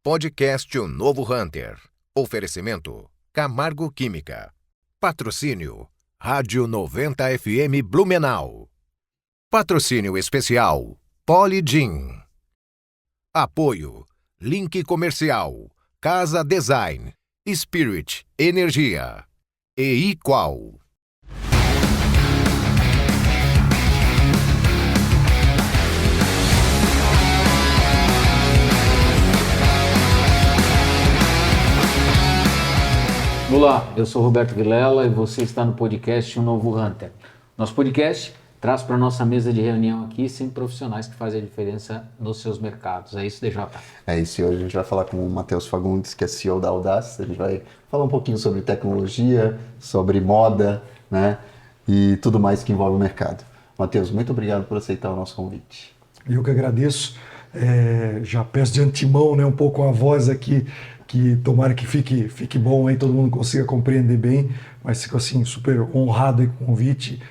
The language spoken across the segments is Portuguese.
Podcast O Novo Hunter. Oferecimento Camargo Química. Patrocínio Rádio 90 FM Blumenau. Patrocínio especial Polygin. Apoio Link Comercial, Casa Design, Spirit Energia e Equal. Olá, eu sou Roberto Vilela e você está no podcast O Novo Hunter. Nosso podcast traz para a nossa mesa de reunião aqui sempre profissionais que fazem a diferença nos seus mercados. É isso, DJ? É isso, e hoje a gente vai falar com o Matheus Fagundes, que é CEO da Audace. A gente vai falar um pouquinho sobre tecnologia, sobre moda, né, e tudo mais que envolve o mercado. Matheus, muito obrigado por aceitar o nosso convite. Eu que agradeço. Já peço de antemão, né, um pouco a voz aqui, que tomara que fique bom aí, todo mundo consiga compreender bem, mas fico assim super honrado aí com o convite.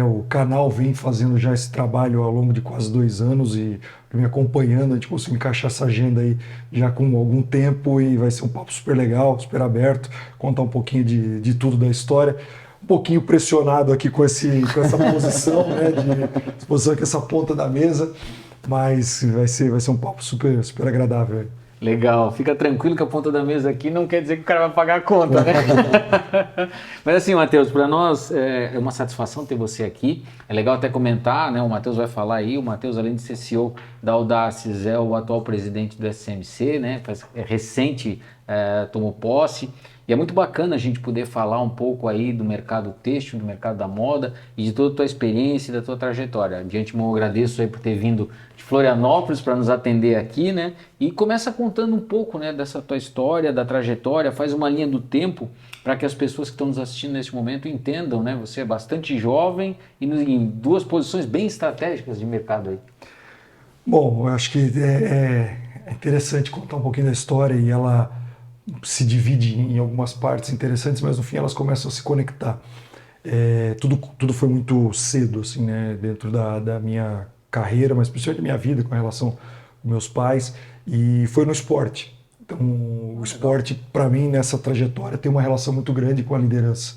O canal vem fazendo já esse trabalho ao longo de quase 2 anos e me acompanhando, a gente conseguiu encaixar essa agenda aí já com algum tempo e vai ser um papo super legal, super aberto, contar um pouquinho de tudo da história. Um pouquinho pressionado aqui com essa posição, né, de posição aqui, essa ponta da mesa, mas vai ser um papo super agradável. Legal, fica tranquilo que a ponta da mesa aqui não quer dizer que o cara vai pagar a conta, né? Mas assim, Matheus, para nós é uma satisfação ter você aqui. É legal até comentar, né? O Matheus vai falar aí, o Matheus, além de ser CEO da Audaces, é o atual presidente do SMC, né? Recente tomou posse. E é muito bacana a gente poder falar um pouco aí do mercado têxtil, do mercado da moda e de toda a tua experiência e da tua trajetória. De antemão, eu agradeço aí por ter vindo de Florianópolis para nos atender aqui, né? E começa contando um pouco, né, dessa tua história, da trajetória, faz uma linha do tempo para que as pessoas que estão nos assistindo nesse momento entendam, né? Você é bastante jovem e em 2 posições bem estratégicas de mercado aí. Bom, eu acho que é interessante contar um pouquinho da história e ela se divide em algumas partes interessantes, mas no fim elas começam a se conectar. Tudo foi muito cedo, assim, né, dentro da minha carreira, mas principalmente da minha vida, com relação aos meus pais, e foi no esporte. Então, o esporte, para mim, nessa trajetória, tem uma relação muito grande com a liderança.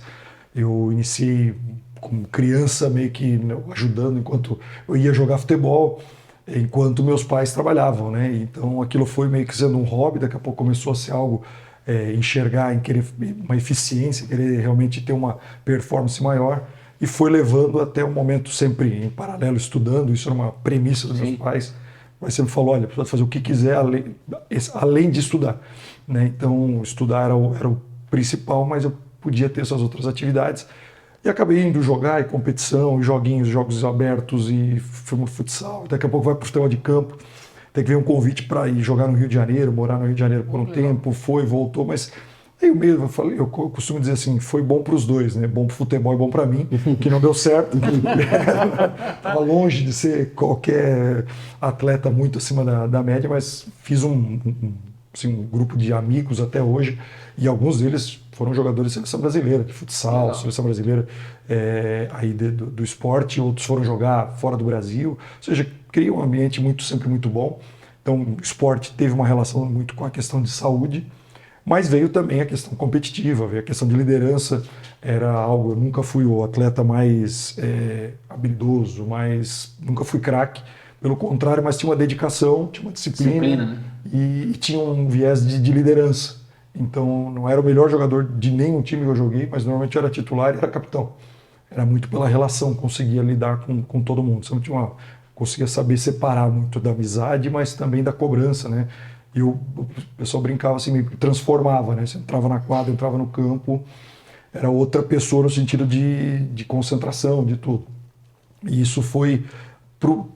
Eu iniciei como criança, meio que ajudando enquanto eu ia jogar futebol, enquanto meus pais trabalhavam, né? Então aquilo foi meio que sendo um hobby, daqui a pouco começou a ser algo, enxergar, em querer uma eficiência, querer realmente ter uma performance maior, e foi levando até um momento sempre em paralelo estudando. Isso era uma premissa dos meus pais. Mas sempre falou, olha, precisa fazer o que quiser além de estudar, né? Então estudar era o principal, mas eu podia ter essas outras atividades. E acabei indo jogar em competição, joguinhos, jogos abertos, e fui no futsal. Daqui a pouco vai para o futebol de campo. Tem que vir um convite para ir jogar no Rio de Janeiro, morar no Rio de Janeiro por um tempo. Foi, voltou, mas aí eu costumo dizer assim, foi bom para os dois, né? Bom para o futebol e bom para mim, que não deu certo. Estava longe de ser qualquer atleta muito acima da média, mas fiz um grupo de amigos até hoje, e alguns deles foram jogadores de seleção brasileira, de futsal, seleção brasileira aí do esporte, outros foram jogar fora do Brasil, ou seja, cria um ambiente sempre muito bom. Então o esporte teve uma relação muito com a questão de saúde, mas veio também a questão competitiva, veio a questão de liderança. Era algo, eu nunca fui o atleta mais habilidoso, nunca fui craque, pelo contrário, mas tinha uma dedicação, tinha uma disciplina, né? e tinha um viés de liderança. Então não era o melhor jogador de nenhum time que eu joguei, mas normalmente eu era titular e era capitão. Era muito pela relação, conseguia lidar com todo mundo. Sempre conseguia saber separar muito da amizade, mas também da cobrança, né? E o pessoal brincava assim, meio que transformava, né? Você entrava na quadra, entrava no campo, era outra pessoa no sentido de concentração, de tudo. E isso foi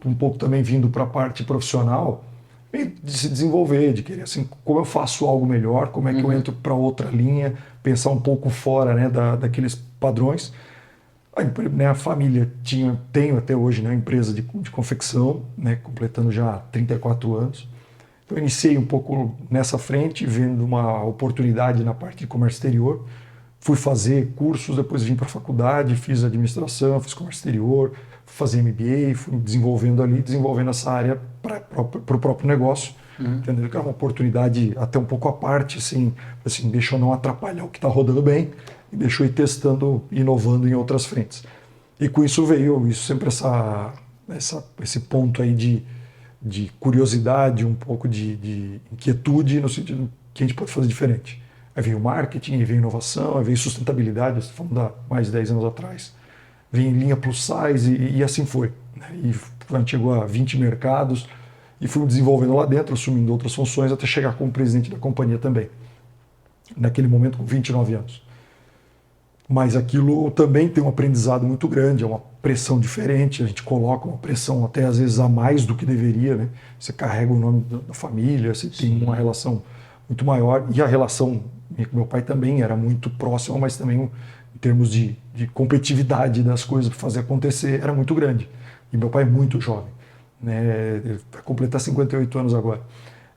um pouco também vindo para a parte profissional, de se desenvolver, de querer assim, como eu faço algo melhor, como é que eu entro para outra linha, pensar um pouco fora, né, daqueles padrões. A família tenho até hoje, né, uma empresa de confecção, né, completando já 34 anos. Então eu iniciei um pouco nessa frente, vendo uma oportunidade na parte de comércio exterior. Fui fazer cursos, depois vim para a faculdade, fiz administração, fiz comércio exterior, fui fazer MBA, fui desenvolvendo essa área para o próprio negócio. entendeu? Que era uma oportunidade até um pouco à parte, assim, deixa eu não atrapalhar o que está rodando bem e deixa eu ir testando, inovando em outras frentes. E com isso veio sempre esse ponto aí de curiosidade, um pouco de inquietude, no sentido que a gente pode fazer diferente. Aí veio marketing, aí veio inovação, aí veio sustentabilidade, estou falando há mais de 10 anos atrás. Veio em linha plus size e assim foi. E a gente chegou a 20 mercados e fui desenvolvendo lá dentro, assumindo outras funções, até chegar como presidente da companhia também. Naquele momento, com 29 anos. Mas aquilo também tem um aprendizado muito grande, é uma pressão diferente, a gente coloca uma pressão até às vezes a mais do que deveria, né? Você carrega o nome da família, você tem uma relação muito maior, e a relação com meu pai também era muito próxima, mas também em termos de competitividade das coisas para fazer acontecer, era muito grande. E meu pai é muito jovem, né? Ele vai completar 58 anos agora,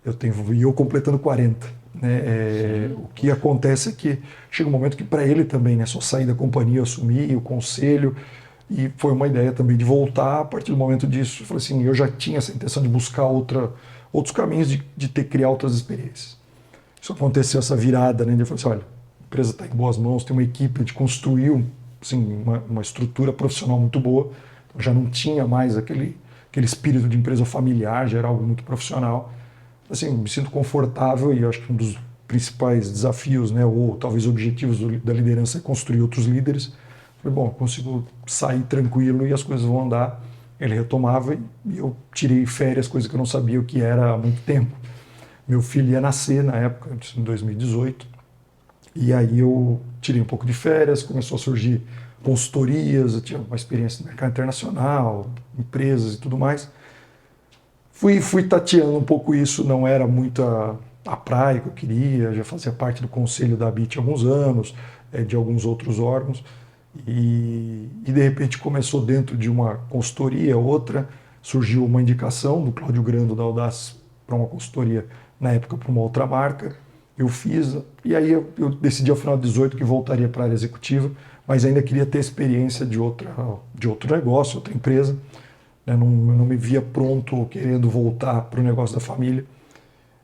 e eu completando 40. Né? O que acontece é que chega um momento que para ele também, né, só sair da companhia, assumir o conselho, e foi uma ideia também de voltar. A partir do momento disso, eu falei assim, eu já tinha essa intenção de buscar outros caminhos, de criar outras experiências. Isso aconteceu, essa virada, né? Eu falei assim, olha, a empresa está em boas mãos, tem uma equipe, a gente construiu assim, uma estrutura profissional muito boa, então já não tinha mais aquele espírito de empresa familiar, já era algo muito profissional. Assim, me sinto confortável, e eu acho que um dos principais desafios, né, ou talvez objetivos da liderança é construir outros líderes. Falei, bom, eu consigo sair tranquilo e as coisas vão andar. Ele retomava e eu tirei férias, coisa que eu não sabia o que era há muito tempo. Meu filho ia nascer na época, em 2018, e aí eu tirei um pouco de férias, começou a surgir consultorias, eu tinha uma experiência no mercado internacional, empresas e tudo mais. Fui tateando um pouco isso, não era muito a praia que eu queria, já fazia parte do conselho da ABIT há alguns anos, de alguns outros órgãos, e de repente começou dentro de uma consultoria, outra, surgiu uma indicação do Cláudio Grando da Audaces para uma consultoria, na época para uma outra marca, eu fiz, e aí eu decidi ao final de 18 que voltaria para a área executiva, mas ainda queria ter experiência de outro negócio, outra empresa. Eu não me via pronto, querendo voltar para o negócio da família.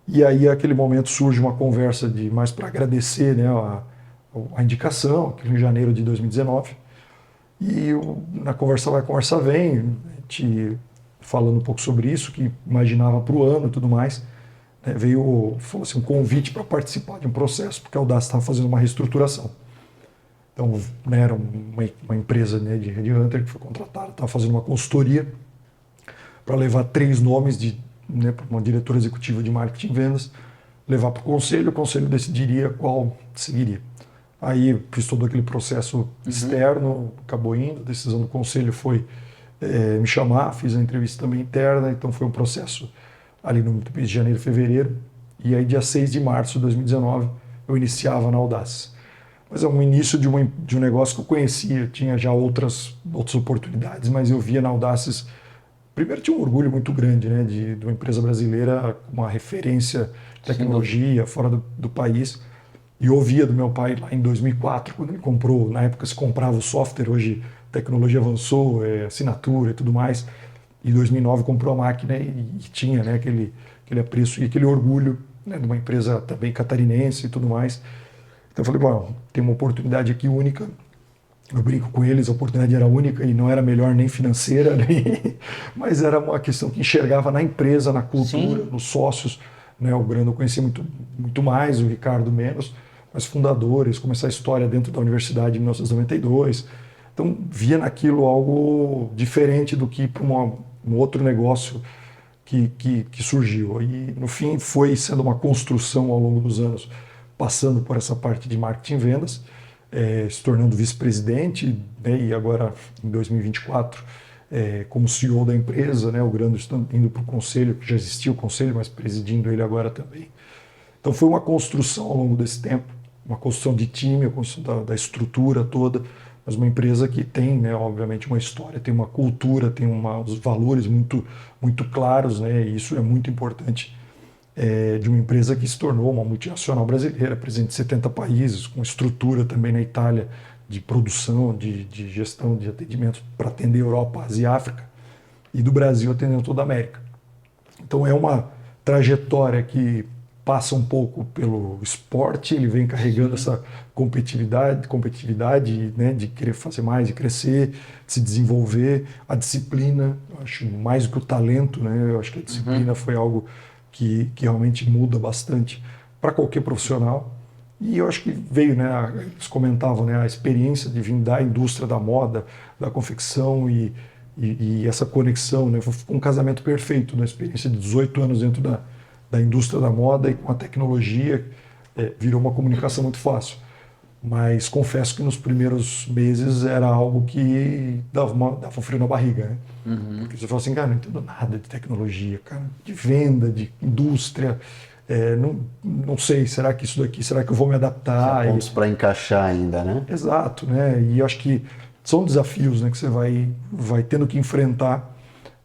E aí, naquele momento, surge uma conversa mais para agradecer, né, a indicação, aquilo em janeiro de 2019. E na conversa vai, conversa vem, a gente falando um pouco sobre isso, que imaginava para o ano e tudo mais. Né, falou assim, um convite para participar de um processo, porque a Audaces estava fazendo uma reestruturação. Então, né, era uma empresa, né, de headhunter que foi contratada, estava fazendo uma consultoria para levar 3 nomes né, para uma diretora executiva de marketing e vendas, levar para o conselho decidiria qual seguiria. Aí fiz todo aquele processo externo, acabou indo, a decisão do conselho foi me chamar, fiz a entrevista também interna, então foi um processo ali no mês de janeiro, fevereiro, e aí dia 6 de março de 2019 eu iniciava na Audaces. Mas é um início de um negócio que eu conhecia, tinha já outras oportunidades, mas eu via na Audaces. Primeiro, tinha um orgulho muito grande, né, de uma empresa brasileira com uma referência de tecnologia fora do país. E eu ouvia do meu pai lá em 2004, quando ele comprou, na época se comprava o software, hoje a tecnologia avançou, assinatura e tudo mais. E em 2009 comprou a máquina e tinha, né, aquele apreço e aquele orgulho, né, de uma empresa também catarinense e tudo mais. Então eu falei, bom, tem uma oportunidade aqui única. Eu brinco com eles, a oportunidade era única e não era melhor nem financeira, mas era uma questão que enxergava na empresa, na cultura, nos sócios. Né? O Grando eu conheci muito mais, o Ricardo menos, mas fundadores, começar a história dentro da universidade em 1992. Então via naquilo algo diferente do que para um outro negócio que surgiu. E no fim foi sendo uma construção ao longo dos anos, passando por essa parte de marketing e vendas, se tornando vice-presidente, né, e agora em 2024 como CEO da empresa, né, o Grando indo para o conselho, que já existia o conselho, mas presidindo ele agora também. Então foi uma construção ao longo desse tempo, uma construção de time, a construção da estrutura toda, mas uma empresa que tem, né, obviamente, uma história, tem uma cultura, tem uns valores muito, muito claros, né, e isso é muito importante. De uma empresa que se tornou uma multinacional brasileira, presente em 70 países, com estrutura também na Itália de produção, de gestão de atendimentos para atender Europa, Ásia e África, e do Brasil atendendo toda a América. Então trajetória que passa um pouco pelo esporte, ele vem carregando essa competitividade, né, de querer fazer mais, de crescer, de se desenvolver, a disciplina, eu acho mais do que o talento, né, eu acho que a disciplina foi algo que realmente muda bastante para qualquer profissional. E eu acho que veio, né, eles comentavam, né, a experiência de vir da indústria da moda, da confecção e essa conexão, né, foi um casamento perfeito, né, experiência de 18 anos dentro da indústria da moda e com a tecnologia, virou uma comunicação muito fácil. Mas confesso que nos primeiros meses era algo que dava um frio na barriga, né? Porque você fala assim, cara, não entendo nada de tecnologia, cara, de venda, de indústria, não sei, será que isso daqui, será que eu vou me adaptar? Há pontos para encaixar ainda, né? Exato, né? E eu acho que são desafios, né, que você vai tendo que enfrentar,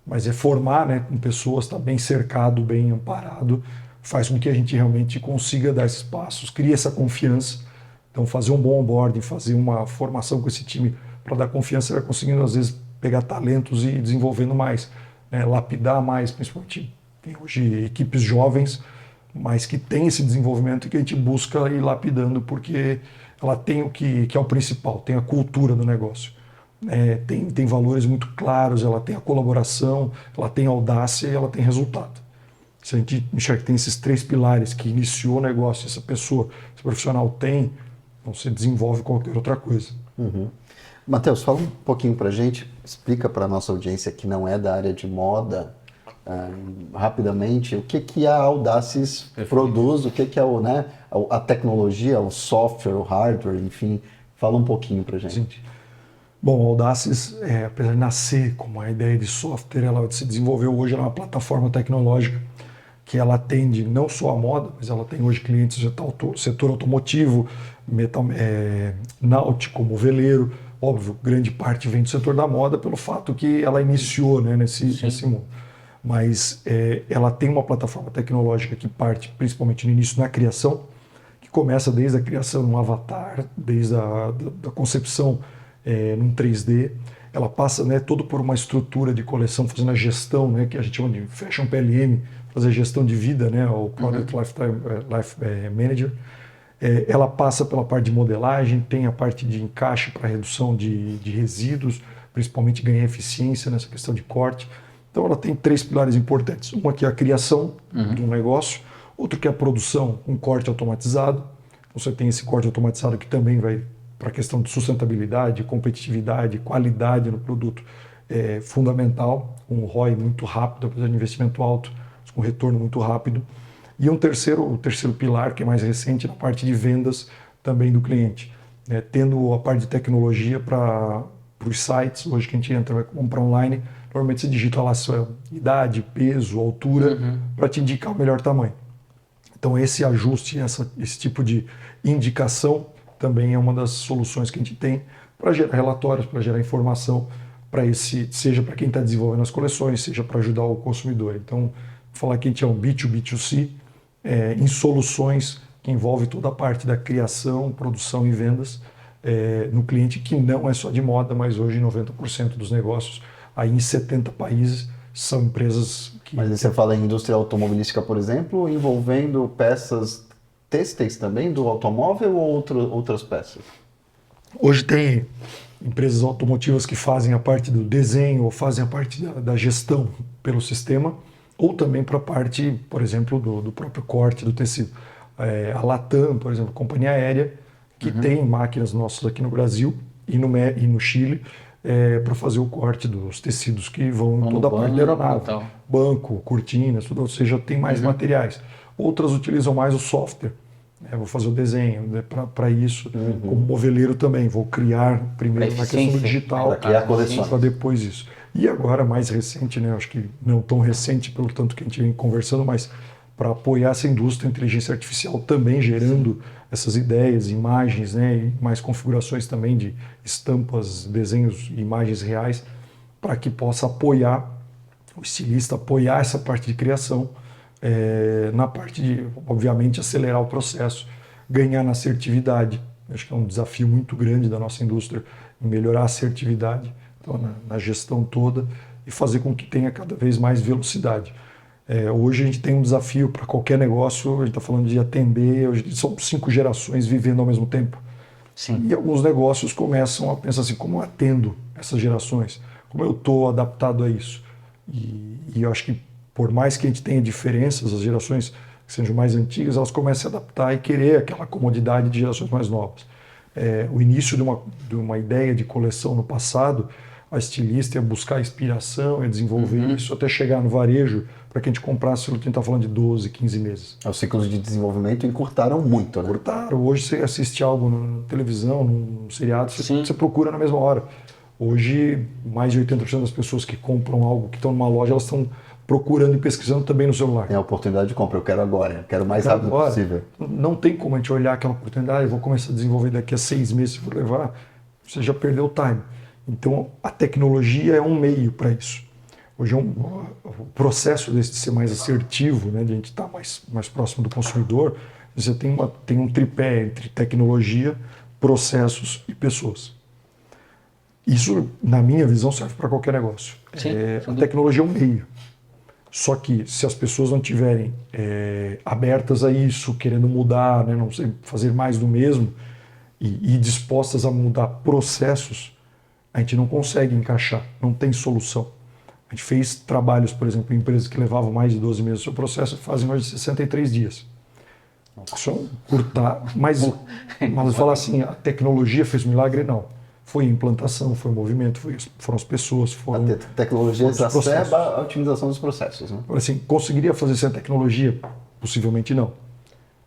mas formar, né, com pessoas, estar bem cercado, bem amparado, faz com que a gente realmente consiga dar esses passos, cria essa confiança. Então, fazer um bom onboarding, fazer uma formação com esse time para dar confiança, você vai conseguindo, às vezes, pegar talentos e ir desenvolvendo mais, né, lapidar mais, principalmente. Tem hoje equipes jovens, mas que tem esse desenvolvimento e que a gente busca ir lapidando, porque ela tem o que é o principal, tem a cultura do negócio. Tem valores muito claros, ela tem a colaboração, ela tem audácia e ela tem resultado. Se a gente enxerga que tem esses 3 pilares que iniciou o negócio, essa pessoa, esse profissional tem, então você desenvolve qualquer outra coisa. Matheus, fala um pouquinho para a gente, explica para a nossa audiência que não é da área de moda, rapidamente, o que a Audaces produz, o que é né, a tecnologia, o software, o hardware, enfim, fala um pouquinho para a gente. Sim. Bom, a Audaces, apesar de nascer como uma ideia de software, ela se desenvolveu hoje, ela é uma plataforma tecnológica que ela atende não só a moda, mas ela tem hoje clientes do setor automotivo, náutico, moveleiro. Óbvio, grande parte vem do setor da moda pelo fato que ela iniciou, né, nesse mundo. Mas ela tem uma plataforma tecnológica que parte principalmente no início na criação, que começa desde a criação de um avatar, desde da concepção num 3D. Ela passa, né, todo por uma estrutura de coleção, fazendo a gestão, né, que a gente chama de Fashion PLM, fazer a gestão de vida, né, o Product Life Manager. Ela passa pela parte de modelagem, tem a parte de encaixe para redução de resíduos, principalmente ganhar eficiência nessa questão de corte. Então ela tem 3 pilares importantes. Uma que é a criação de um negócio, outro que é a produção, um corte automatizado. Então, você tem esse corte automatizado que também vai para a questão de sustentabilidade, competitividade, qualidade no produto, fundamental, um ROI muito rápido, apesar de investimento alto, com retorno muito rápido. E o terceiro pilar, que é mais recente, na parte de vendas também do cliente, né? Tendo a parte de tecnologia para os sites, hoje que a gente entra, vai comprar online, normalmente você digita lá a sua idade, peso, altura, para te indicar o melhor tamanho. Então esse ajuste, esse tipo de indicação também é uma das soluções que a gente tem para gerar relatórios, para gerar informação, seja para quem está desenvolvendo as coleções, seja para ajudar o consumidor. Então, vou falar que a gente é um B2B2C em soluções que envolve toda a parte da criação, produção e vendas no cliente, que não é só de moda, mas hoje 90% dos negócios aí em 70 países são empresas que... Mas aí você fala em indústria automobilística, por exemplo, envolvendo peças têxteis também do automóvel ou outras peças? Hoje tem empresas automotivas que fazem a parte do desenho ou fazem a parte da gestão pelo sistema, ou também para a parte, por exemplo, do próprio corte do tecido. A Latam, por exemplo, companhia aérea, que tem máquinas nossas aqui no Brasil e no Chile, para fazer o corte dos tecidos que vão em toda a parte da aeronave. Banco, cortinas, tudo, ou seja, tem mais materiais. Outras utilizam mais o software. Vou fazer o desenho para isso, como moveleiro também. Vou criar primeiro na questão do digital, para depois isso. E agora, mais recente, né, acho que não tão recente, pelo tanto que a gente vem conversando, mas para apoiar essa indústria, a inteligência artificial também gerando essas ideias, imagens, né, e mais configurações também de estampas, desenhos, imagens reais, para que possa apoiar o estilista, apoiar essa parte de criação, na parte de, obviamente, acelerar o processo, ganhar na assertividade. Acho que é um desafio muito grande da nossa indústria, melhorar a assertividade, então, na gestão toda, e fazer com que tenha cada vez mais velocidade. Hoje a gente tem um desafio para qualquer negócio, a gente está falando de atender, hoje são 5 gerações vivendo ao mesmo tempo. Sim. E alguns negócios começam a pensar assim, como eu atendo essas gerações? Como eu estou adaptado a isso? E eu acho que por mais que a gente tenha diferenças, as gerações que sejam mais antigas, elas começam a se adaptar e querer aquela comodidade de gerações mais novas. O início de uma ideia de coleção no passado, a estilista ia buscar inspiração, ia desenvolver isso até chegar no varejo para que a gente comprasse, a gente está falando de 12, 15 meses. Os ciclos de desenvolvimento encurtaram muito, né? Encurtaram. Hoje você assiste algo na televisão, num seriado, você procura na mesma hora. Hoje, mais de 80% das pessoas que compram algo, que estão numa loja, elas estão procurando e pesquisando também no celular. Tem a oportunidade de compra, eu quero agora, eu quero o mais rápido possível. Não tem como a gente olhar aquela oportunidade, eu vou começar a desenvolver daqui a 6 meses, se for levar, você já perdeu o time. Então, a tecnologia é um meio para isso. Hoje o processo desse de ser mais assertivo, né, de a gente estar mais próximo do consumidor, você tem um tripé entre tecnologia, processos e pessoas. Isso, na minha visão, serve para qualquer negócio. A tecnologia é um meio. Só que se as pessoas não estiverem abertas a isso, querendo mudar, né, não sei, fazer mais do mesmo, e dispostas a mudar processos, a gente não consegue encaixar, não tem solução. A gente fez trabalhos, por exemplo, em empresas que levavam mais de 12 meses o seu processo, fazem hoje 63 dias. Isso é curtar, mas falar assim, a tecnologia fez milagre, não. Foi a implantação, foi o movimento, foram as pessoas, foram... A tecnologia exacerba a otimização dos processos, né? Assim, conseguiria fazer sem a tecnologia? Possivelmente não.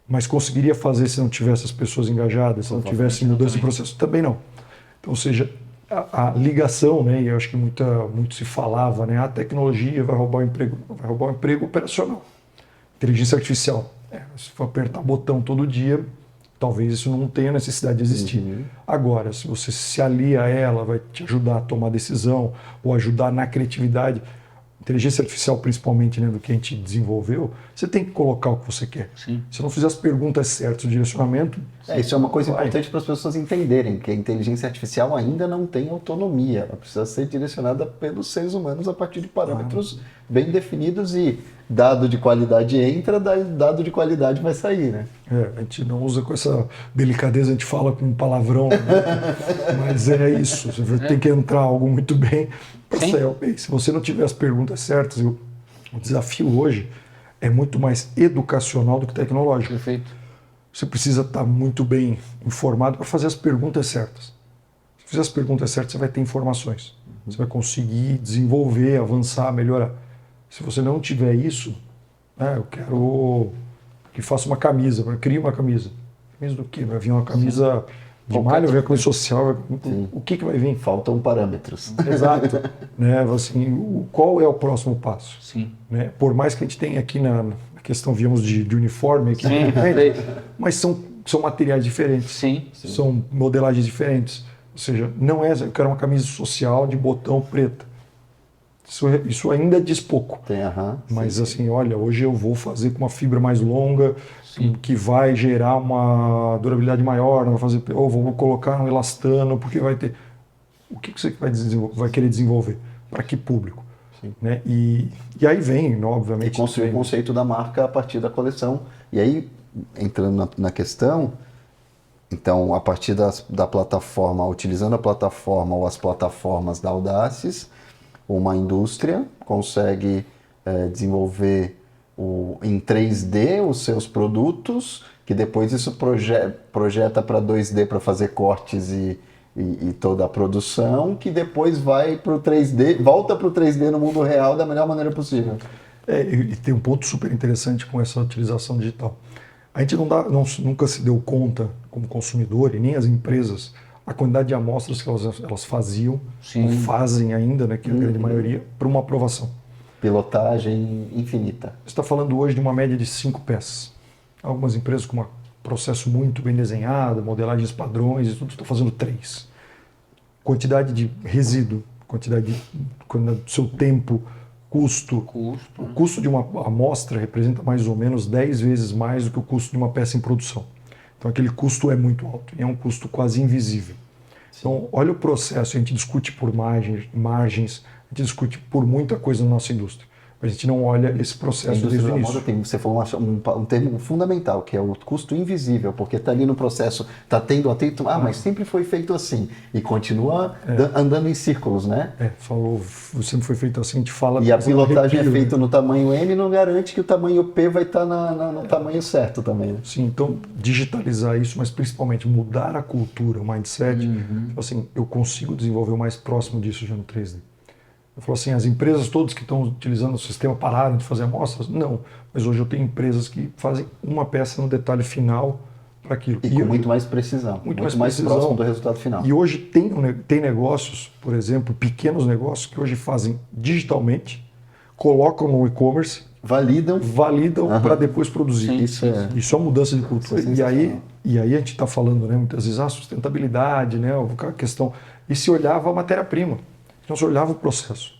Mas conseguiria fazer se não tivesse as pessoas engajadas, se não tivesse mudança de processo? Também não. Então, ou seja, a ligação, né, e eu acho que muito se falava, né, a tecnologia vai roubar o emprego operacional. Inteligência artificial. Se for apertar botão todo dia, talvez isso não tenha necessidade de existir. Agora, se você se alia a ela, vai te ajudar a tomar decisão ou ajudar na criatividade. Inteligência artificial, principalmente, né, do que a gente desenvolveu, você tem que colocar o que você quer. Sim. Se não fizer as perguntas certas, o direcionamento... Isso é uma coisa importante para as pessoas entenderem, que a inteligência artificial ainda não tem autonomia. Ela precisa ser direcionada pelos seres humanos a partir de parâmetros bem definidos e dado de qualidade entra, dado de qualidade vai sair, né? A gente não usa com essa delicadeza, a gente fala com palavrão, né? Mas é isso, você tem que entrar algo muito bem para sair. Se você não tiver as perguntas certas, o desafio hoje é muito mais educacional do que tecnológico. Perfeito. Você precisa estar muito bem informado para fazer as perguntas certas. Se fizer as perguntas certas, você vai ter informações. Você vai conseguir desenvolver, avançar, melhorar. Se você não tiver isso, eu quero que faça uma camisa, crie uma camisa. Camisa do quê? Vai vir uma camisa de malha, vai vir uma camisa social, o que vai vir? Faltam parâmetros. Exato. Né? Assim, qual é o próximo passo? Sim. Né? Por mais que a gente tenha aqui na questão, viemos de uniforme aqui, mas são materiais diferentes, Sim. São modelagens diferentes. Ou seja, não é, eu quero uma camisa social de botão preta. Isso ainda diz pouco. Mas assim, olha, hoje eu vou fazer com uma fibra mais longa, que vai gerar uma durabilidade maior, não vai fazer, ou vou colocar um elastano, porque vai ter... O que você vai querer desenvolver? Para que público? Né? E aí vem, obviamente... E construir o conceito da marca a partir da coleção. E aí, entrando na questão, então, a partir da plataforma, utilizando a plataforma ou as plataformas da Audaces, uma indústria consegue desenvolver em 3D os seus produtos, que depois isso projeta para 2D para fazer cortes e toda a produção, que depois vai para o 3D, volta para o 3D no mundo real da melhor maneira possível. E tem um ponto super interessante com essa utilização digital. A gente nunca se deu conta, como consumidor, e nem as empresas, a quantidade de amostras que elas faziam, ou fazem ainda, né, que é a grande maioria, para uma aprovação. Pilotagem infinita. Você está falando hoje de uma média de 5 peças. Algumas empresas com um processo muito bem desenhado, modelagens padrões e tudo, estão fazendo 3. Quantidade de resíduo, quantidade do seu tempo, custo. O custo de uma amostra representa mais ou menos 10 vezes mais do que o custo de uma peça em produção. Então aquele custo é muito alto e é um custo quase invisível. Então olha o processo, a gente discute por margens, a gente discute por muita coisa na nossa indústria. A gente não olha esse A processo indústria desde o da início. moda tem, você falou um termo fundamental, que é o custo invisível, porque está ali no processo, está tendo atento, mas sempre foi feito assim, e continua andando em círculos, né? Falou, sempre foi feito assim, a gente fala... E a pilotagem é arrepio, feita no tamanho M e não garante que o tamanho P vai estar no tamanho certo também. Né? Sim, então digitalizar isso, mas principalmente mudar a cultura, o mindset. Tipo assim, eu consigo desenvolver o mais próximo disso já no 3D. Eu falo assim, as empresas todas que estão utilizando o sistema pararam de fazer amostras? Não, mas hoje eu tenho empresas que fazem uma peça no detalhe final para aquilo. E com muito mais precisão, muito mais precisão. próximo do resultado final. E hoje tem negócios, por exemplo, pequenos negócios que hoje fazem digitalmente, colocam no e-commerce, Validam para depois produzir. Sim, isso. Isso é uma mudança de cultura. Isso é E aí a gente está falando, né, muitas vezes, a sustentabilidade, né, a questão. E se olhava a matéria-prima. Então se olhava o processo.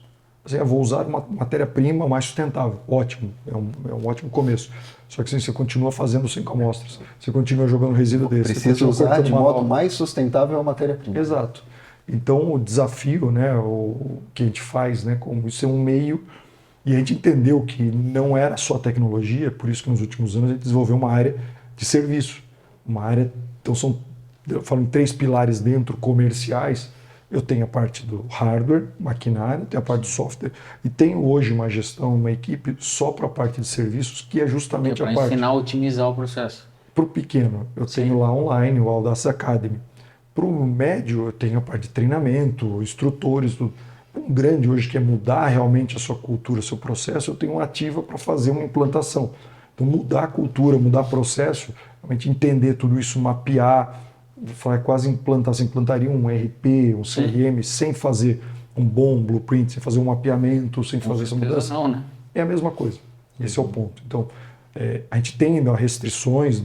Assim, eu vou usar uma matéria-prima mais sustentável. Ótimo, é um ótimo começo. Só que assim, você continua fazendo 5 amostras, você continua jogando resíduo desse. Precisa usar de modo mais sustentável a matéria-prima. Exato. Então o desafio, né, o que a gente faz, né, como isso é um meio, e a gente entendeu que não era só tecnologia, por isso que nos últimos anos a gente desenvolveu uma área de serviço. Uma área, então eu falo em 3 pilares dentro, comerciais. Eu tenho a parte do hardware, maquinário, tenho a parte do software e tenho hoje uma gestão, uma equipe só para a parte de serviços, que é justamente a parte... Para ensinar a otimizar o processo. Para o pequeno, eu tenho lá online o Audace Academy. Para o médio, eu tenho a parte de treinamento, instrutores, tudo. Para um grande hoje que é mudar realmente a sua cultura, seu processo, eu tenho uma ativa para fazer uma implantação. Então mudar a cultura, mudar o processo, realmente entender tudo isso, mapear, falar quase implantar, você implantaria um RP, um CRM, sem fazer um bom blueprint, sem fazer um mapeamento, sem fazer essa mudança. Não, né? É a mesma coisa. Esse é o ponto. Então, a gente tem ainda restrições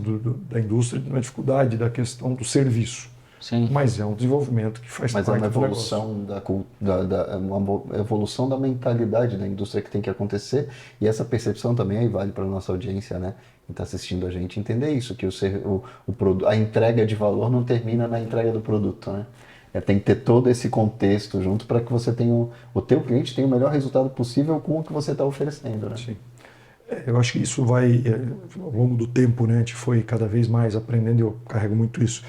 da indústria, uma dificuldade da questão do serviço. Sim. Mas é um desenvolvimento que faz Mas parte é uma do negócio. uma evolução da mentalidade da indústria que tem que acontecer, e essa percepção também aí vale para a nossa audiência, né? Quem está assistindo a gente entender isso, que a entrega de valor não termina na entrega do produto, né? Tem que ter todo esse contexto junto para que você tenha o teu cliente tenha o melhor resultado possível com o que você está oferecendo, né? Sim. Eu acho que isso vai, ao longo do tempo, né? A gente foi cada vez mais aprendendo, eu carrego muito isso.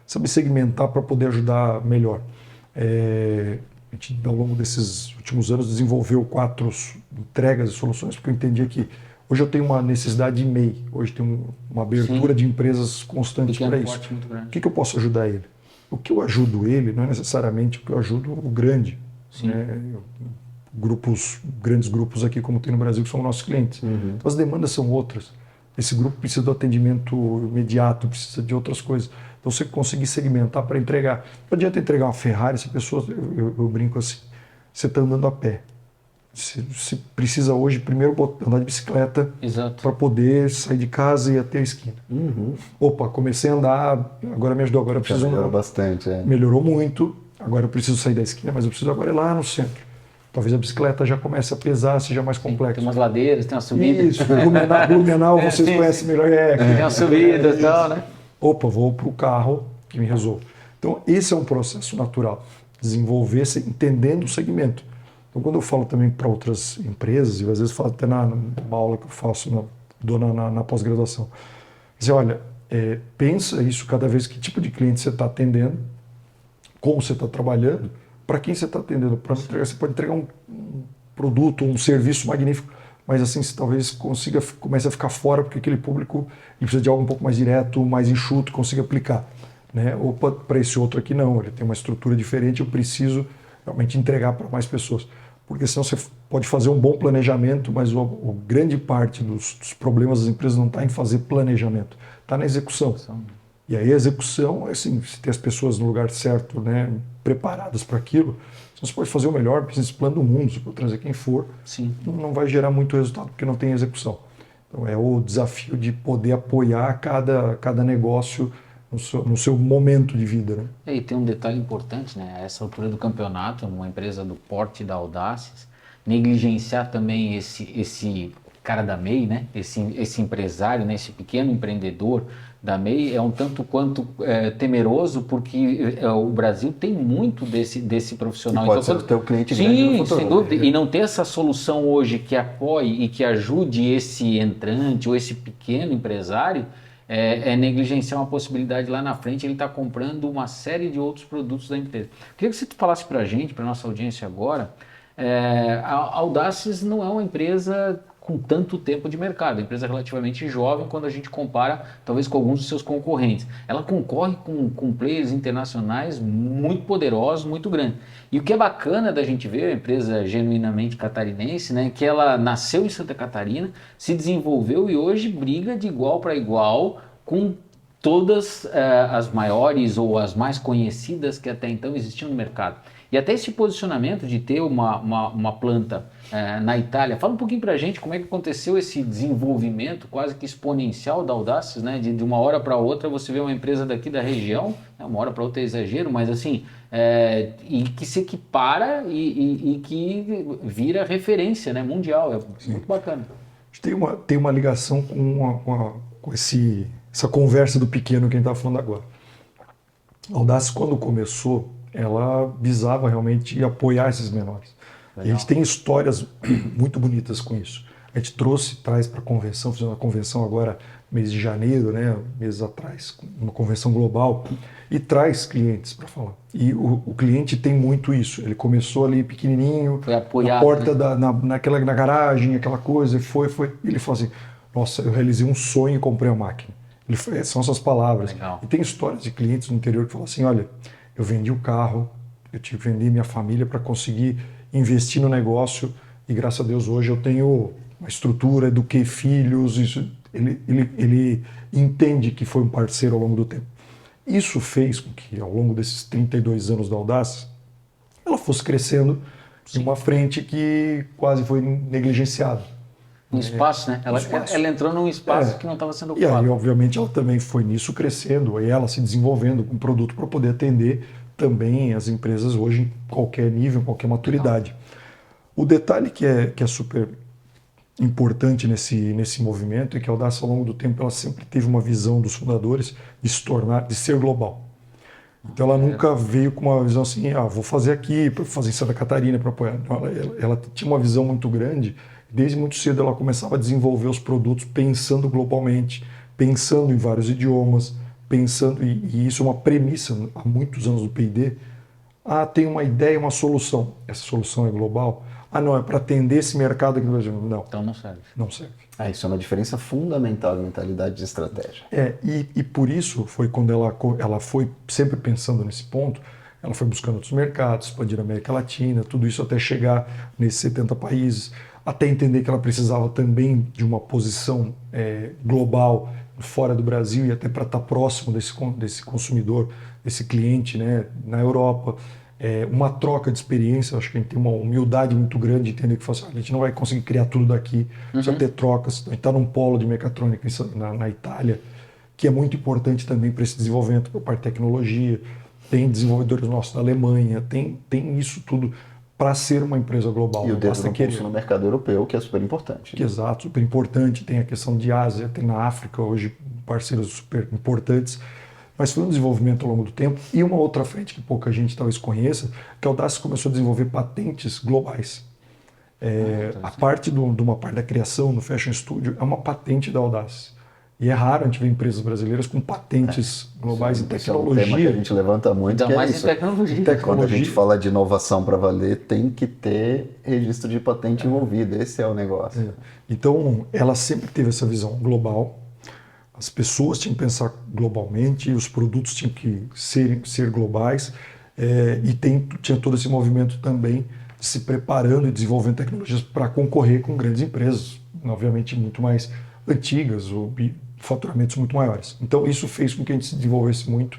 Saber segmentar para poder ajudar melhor. A gente, ao longo desses últimos anos, desenvolveu 4 entregas e soluções, porque eu entendia que hoje eu tenho uma necessidade de MEI, hoje tem uma abertura de empresas constante para isso. O que eu posso ajudar ele? O que eu ajudo ele não é necessariamente o que eu ajudo o grande. Né? Grandes grupos aqui, como tem no Brasil, que são nossos clientes. Então as demandas são outras. Esse grupo precisa do atendimento imediato, precisa de outras coisas. Então você conseguir segmentar para entregar. Não adianta entregar uma Ferrari se a pessoa, eu brinco assim, você está andando a pé. Você precisa hoje primeiro andar de bicicleta para poder sair de casa e ir até a esquina. Opa, comecei a andar, agora me ajudou, agora eu preciso andar. Melhorou bastante, Melhorou muito, agora eu preciso sair da esquina, mas eu preciso agora ir lá no centro. Talvez a bicicleta já comece a pesar, seja mais complexo. Tem umas ladeiras, tem uma subida. Isso, Blumenau vocês conhecem melhor. Tem uma subida e tal, né? Opa, vou para o carro que me resolve. Então, esse é um processo natural. Desenvolver-se entendendo o segmento. Então, quando eu falo também para outras empresas, e às vezes falo até numa aula que eu faço na pós-graduação, dizer, olha, pensa isso cada vez, que tipo de cliente você está atendendo, como você está trabalhando, para quem você está atendendo. Você pode entregar um produto, um serviço magnífico, mas assim, você talvez comece a ficar fora, porque aquele público precisa de algo um pouco mais direto, mais enxuto, consiga aplicar. Né? Ou para esse outro aqui não, ele tem uma estrutura diferente, eu preciso realmente entregar para mais pessoas. Porque senão você pode fazer um bom planejamento, mas a grande parte dos problemas das empresas não está em fazer planejamento, está na execução. E aí a execução, assim, se ter as pessoas no lugar certo, né, preparadas para aquilo, você pode fazer o melhor business plan do mundo, você pode trazer quem for, não vai gerar muito resultado, porque não tem execução. Então é o desafio de poder apoiar cada negócio no seu momento de vida. Né? E tem um detalhe importante, né? A essa altura do campeonato, uma empresa do porte da Audaces, negligenciar também esse cara da MEI, né? Esse empresário, né? Esse pequeno empreendedor da MEI é um tanto quanto temeroso, porque o Brasil tem muito desse profissional. Que pode então, ser o teu cliente grande no futuro. sem dúvida. E não ter essa solução hoje que apoie e que ajude esse entrante ou esse pequeno empresário é negligenciar uma possibilidade lá na frente, ele está comprando uma série de outros produtos da empresa. Queria que você falasse para a gente, para a nossa audiência agora, a Audaces não é uma empresa com tanto tempo de mercado, é uma empresa relativamente jovem quando a gente compara talvez com alguns dos seus concorrentes. Ela concorre com players internacionais muito poderosos, muito grandes. E o que é bacana da gente ver, a empresa genuinamente catarinense, né, que ela nasceu em Santa Catarina, se desenvolveu e hoje briga de igual para igual com todas as maiores ou as mais conhecidas que até então existiam no mercado. E até esse posicionamento de ter uma planta na Itália, fala um pouquinho para a gente como é que aconteceu esse desenvolvimento quase que exponencial da Audaces, né? De uma hora para outra você vê uma empresa daqui da região, né? Uma hora para outra é exagero, mas assim, e que se equipara e que vira referência, né? Mundial, muito bacana. Tem uma ligação com essa conversa do pequeno que a gente está falando agora. A Audaces, quando começou, ela visava realmente apoiar esses menores. Legal. E a gente tem histórias muito bonitas com isso. A gente traz para a convenção, fizemos uma convenção agora, mês de janeiro, né, meses atrás, uma convenção global, e traz clientes para falar. E o cliente tem muito isso. Ele começou ali pequenininho, foi apoiado, na porta, né? na garagem, aquela coisa, e ele falou assim, nossa, eu realizei um sonho e comprei a máquina. São essas palavras. Legal. E tem histórias de clientes no interior que falam assim, olha, eu vendi o carro, eu tive que vender minha família para conseguir investir no negócio e graças a Deus hoje eu tenho uma estrutura, eduquei filhos, isso, ele entende que foi um parceiro ao longo do tempo. Isso fez com que ao longo desses 32 anos da Audaces, ela fosse crescendo em uma frente que quase foi negligenciada. Um espaço, né? Ela entrou num espaço que não estava sendo ocupado. E aí, obviamente, ela também foi nisso crescendo, e ela se desenvolvendo com produto para poder atender também as empresas hoje em qualquer nível, em qualquer maturidade. Legal. O detalhe que é super importante nesse movimento é que a Audaces, ao longo do tempo, ela sempre teve uma visão dos fundadores de ser global. Então ela nunca veio com uma visão assim, vou fazer aqui, para fazer em Santa Catarina, para apoiar. Não, ela tinha uma visão muito grande. Desde muito cedo ela começava a desenvolver os produtos pensando globalmente, pensando em vários idiomas, e isso é uma premissa há muitos anos do P&D. Tem uma ideia, uma solução. Essa solução é global? Não, é para atender esse mercado aqui no Brasil. Não. Então não serve. Não serve. Isso é uma diferença fundamental de mentalidade de estratégia. E por isso foi quando ela foi sempre pensando nesse ponto, ela foi buscando outros mercados, expandir a América Latina, tudo isso até chegar nesses 70 países, até entender que ela precisava também de uma posição global fora do Brasil e até para estar próximo desse consumidor, desse cliente, né, na Europa. Uma troca de experiência, acho que a gente tem uma humildade muito grande de entender que a gente não vai conseguir criar tudo daqui, precisa ter trocas. A gente está num polo de mecatrônica na Itália, que é muito importante também para esse desenvolvimento, para a parte de tecnologia. Tem desenvolvedores nossos da Alemanha, tem isso tudo para ser uma empresa global. E o dedo no pulso no mercado europeu, que é super importante. Né? Exato, super importante. Tem a questão de Ásia, tem na África hoje parceiros super importantes. Mas foi um desenvolvimento ao longo do tempo. E uma outra frente que pouca gente talvez conheça, que a Audaces começou a desenvolver patentes globais. A parte de uma parte da criação no Fashion Studio é uma patente da Audaces. E é raro a gente ver empresas brasileiras com patentes globais em tecnologia. É um tema que a gente levanta muito, ainda mais em tecnologia. Quando a gente fala de inovação para valer, tem que ter registro de patente envolvido. Esse é o negócio. Então, ela sempre teve essa visão global. As pessoas tinham que pensar globalmente, os produtos tinham que ser globais, e tinha todo esse movimento também de se preparando e desenvolvendo tecnologias para concorrer com grandes empresas, obviamente muito mais antigas, ou faturamentos muito maiores. Então isso fez com que a gente se desenvolvesse muito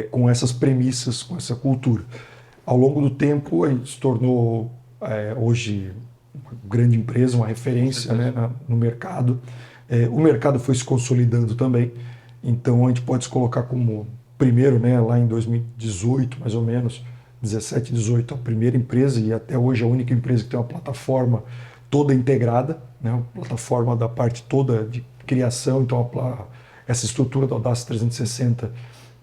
com essas premissas, com essa cultura. Ao longo do tempo a gente se tornou hoje uma grande empresa, uma referência, né, no mercado. O mercado foi se consolidando também, então a gente pode se colocar como primeiro, né, lá em 2018, mais ou menos, 17, 18, a primeira empresa e até hoje a única empresa que tem uma plataforma toda integrada, né? A plataforma da parte toda de criação, então essa estrutura da Audacity 360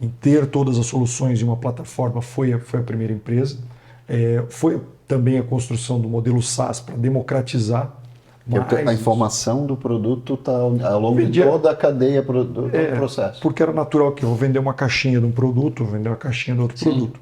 em ter todas as soluções em uma plataforma foi a primeira empresa. Foi também a construção do modelo SaaS para democratizar A informação do produto está ao longo de toda a cadeia do processo. Porque era natural que eu vou vender uma caixinha de um produto, vou vender uma caixinha de outro produto.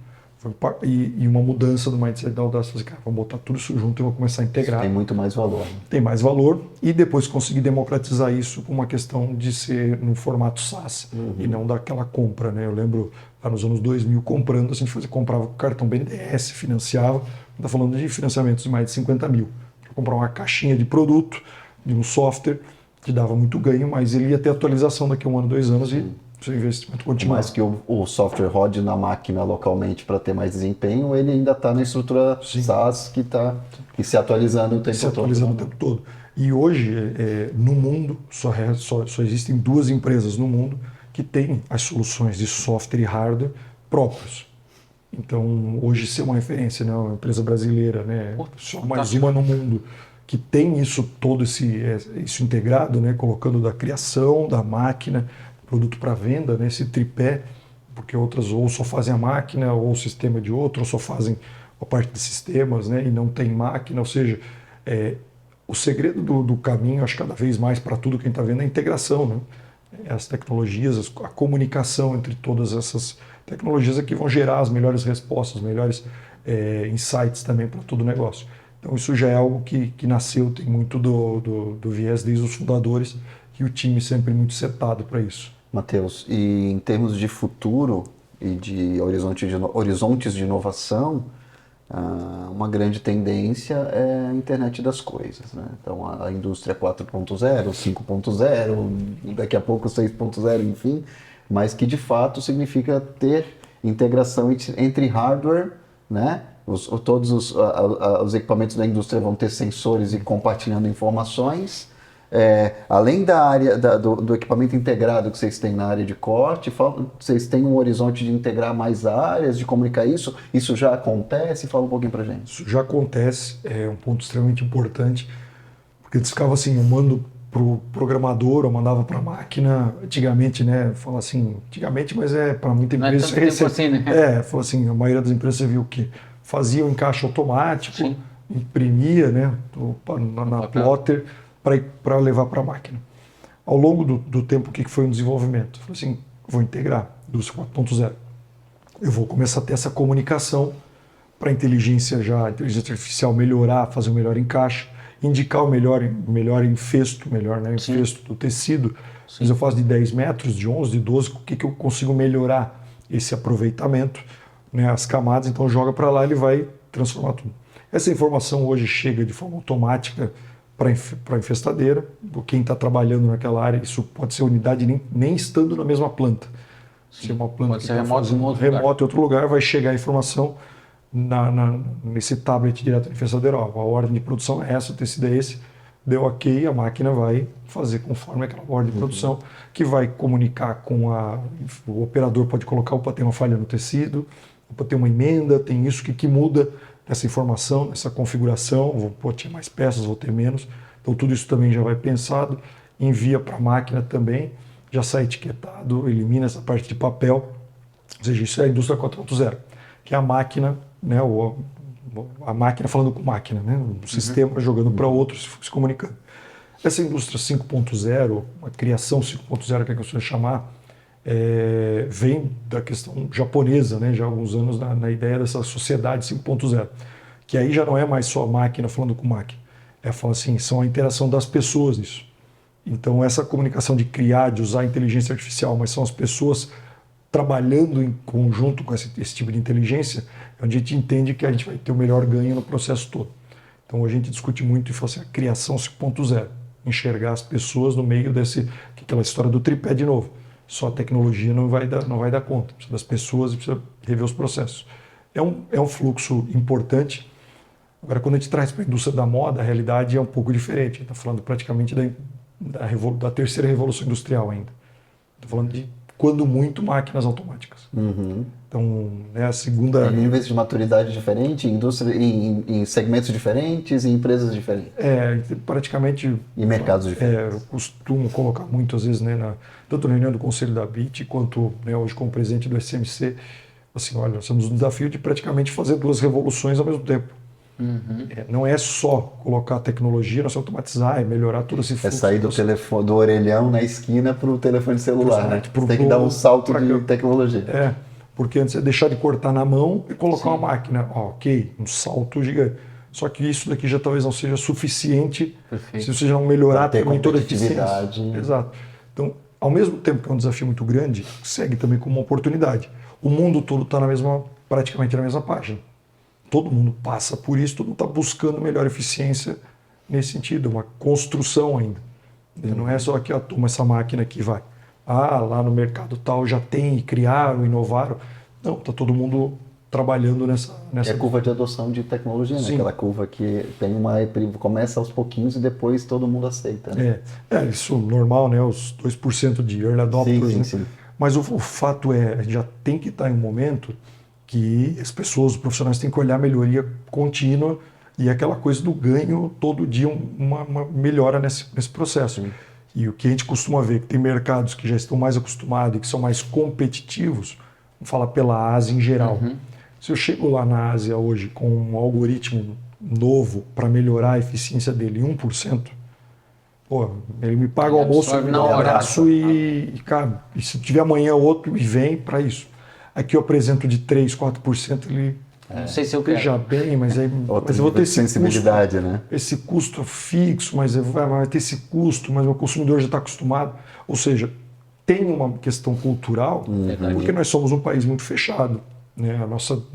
E uma mudança do mindset da Audacity, cara, vamos botar tudo isso junto e vou começar a integrar. Isso tem muito mais valor. Né? Tem mais valor e depois conseguir democratizar isso com uma questão de ser no formato SaaS e não daquela compra, né? Eu lembro lá nos anos 2000 comprando, a gente comprava com cartão BNDES, financiava, está falando de financiamentos de mais de 50 mil. Comprar uma caixinha de produto, de um software, que dava muito ganho, mas ele ia ter atualização daqui a 1 ano, 2 anos e seu investimento continuar. Mais que o software rode na máquina localmente para ter mais desempenho, ele ainda está na estrutura SaaS que está se atualizando o tempo todo. E hoje, no mundo, só existem 2 empresas no mundo que têm as soluções de software e hardware próprios. Então, hoje ser uma referência, né, uma empresa brasileira, né, só mais uma no mundo, que tem isso todo isso integrado, né, colocando da criação, da máquina, produto para venda, né, esse tripé, porque outras ou só fazem a máquina, ou o sistema de outro, ou só fazem a parte de sistemas, né, e não tem máquina, ou seja, o segredo do caminho, acho que cada vez mais para tudo que a gente está vendo é a integração, né, as tecnologias, a comunicação entre todas essas tecnologias que vão gerar as melhores respostas, os melhores insights também para todo o negócio. Então isso já é algo que nasceu, tem muito do viés desde os fundadores e o time sempre muito setado para isso. Matheus, e em termos de futuro e de horizontes de inovação, uma grande tendência é a internet das coisas, né? Então a indústria 4.0, 5.0, daqui a pouco 6.0, enfim, mas que de fato significa ter integração entre hardware, né? Todos os equipamentos da indústria vão ter sensores e compartilhando informações. Além da área do equipamento integrado que vocês têm na área de corte, vocês têm um horizonte de integrar mais áreas, de comunicar isso? Isso já acontece? Fala um pouquinho pra gente. Isso já acontece, é um ponto extremamente importante, porque eles ficavam assim, eu mando pro programador, eu mandava para a máquina, antigamente, né, fala assim, antigamente, mas para muita empresa... Não é tanto tempo assim, né? Fala assim, a maioria das empresas você viu o quê? Fazia o encaixe automático, imprimia, né, na plotter, para levar para a máquina. Ao longo do tempo, o que foi um desenvolvimento? Eu falei assim, vou integrar indústria 4.0. Eu vou começar a ter essa comunicação para a inteligência artificial melhorar, fazer o melhor encaixe, indicar o melhor infesto, infesto do tecido. Mas eu faço de 10 metros, de 11, de 12, o que eu consigo melhorar esse aproveitamento, né, as camadas, então joga para lá, ele vai transformar tudo. Essa informação hoje chega de forma automática para a infestadeira, quem está trabalhando naquela área, isso pode ser unidade nem estando na mesma planta. Se é uma planta pode ser remoto em outro lugar, vai chegar a informação nesse tablet direto da infestadeira. A ordem de produção é essa, o tecido é esse, deu ok, a máquina vai fazer conforme aquela ordem de produção, que vai comunicar com o operador, pode colocar, opa, tem uma falha no tecido, opa, tem uma emenda, tem isso que muda essa informação, essa configuração, vou ter mais peças, vou ter menos. Então tudo isso também já vai pensado, envia para a máquina também, já sai etiquetado, elimina essa parte de papel. Ou seja, isso é a indústria 4.0, que é a máquina, né, a máquina falando com máquina, né, o sistema jogando para outros, se comunicando. Essa indústria 5.0, a criação 5.0, que é que eu sou chamar, vem da questão japonesa, né, já há alguns anos, na ideia dessa sociedade 5.0, que aí já não é mais só máquina falando com máquina, fala assim, são a interação das pessoas nisso. Então essa comunicação de criar, de usar a inteligência artificial, mas são as pessoas trabalhando em conjunto com esse tipo de inteligência, onde a gente entende que a gente vai ter o melhor ganho no processo todo. Então a gente discute muito e fala assim, a criação 5.0, enxergar as pessoas no meio aquela história do tripé de novo. Só a tecnologia não vai dar conta, precisa das pessoas e precisa rever os processos. É um fluxo importante. Agora, quando a gente traz para a indústria da moda, a realidade é um pouco diferente. A gente está falando praticamente da terceira revolução industrial ainda. Estou falando de quando muito, máquinas automáticas. Então, né, a segunda... Em níveis de maturidade diferente, indústria, em segmentos diferentes, em empresas diferentes. Praticamente... E mercados diferentes. Eu costumo colocar muito, às vezes, né, tanto na reunião do Conselho da BIT, quanto, né, hoje como presidente do SMC, assim, olha, nós temos um desafio de praticamente fazer 2 revoluções ao mesmo tempo. Não é só colocar a tecnologia, nós automatizar e melhorar todo esse fluxo. É sair do telefone, do orelhão na esquina para o telefone celular, né? Tem que dar um salto de tecnologia. Porque antes é deixar de cortar na mão e colocar uma máquina. Ok, um salto gigante. Só que isso daqui já talvez não seja suficiente se você não melhorar também toda a eficiência. Exato. Então, ao mesmo tempo que é um desafio muito grande, segue também como uma oportunidade. O mundo todo está praticamente na mesma página. Todo mundo passa por isso, todo mundo está buscando melhor eficiência nesse sentido, uma construção ainda. Não é só que toma essa máquina aqui vai. Lá no mercado tal já tem, criaram, inovaram. Não, está todo mundo trabalhando nessa... É a curva de adoção de tecnologia, né? Aquela curva que tem começa aos pouquinhos e depois todo mundo aceita. Né? Isso normal, né? Os 2% de early adopters. Sim. Mas o fato é, a gente já tem que estar em um momento que as pessoas, os profissionais têm que olhar a melhoria contínua e aquela coisa do ganho todo dia, uma melhora nesse processo. E o que a gente costuma ver, que tem mercados que já estão mais acostumados e que são mais competitivos, vamos falar pela Ásia em geral. Se eu chego lá na Ásia hoje com um algoritmo novo para melhorar a eficiência dele em 1%, ele me paga o almoço, me dá um abraço e se tiver amanhã outro, e vem para isso. Aqui eu apresento de 3%, 4%, ele não sei se eu quero. Já bem, mas eu vou ter esse sensibilidade, custo, né? Esse custo fixo, mas vai ter esse custo, mas o consumidor já está acostumado. Ou seja, tem uma questão cultural, porque nós somos um país muito fechado. Né? A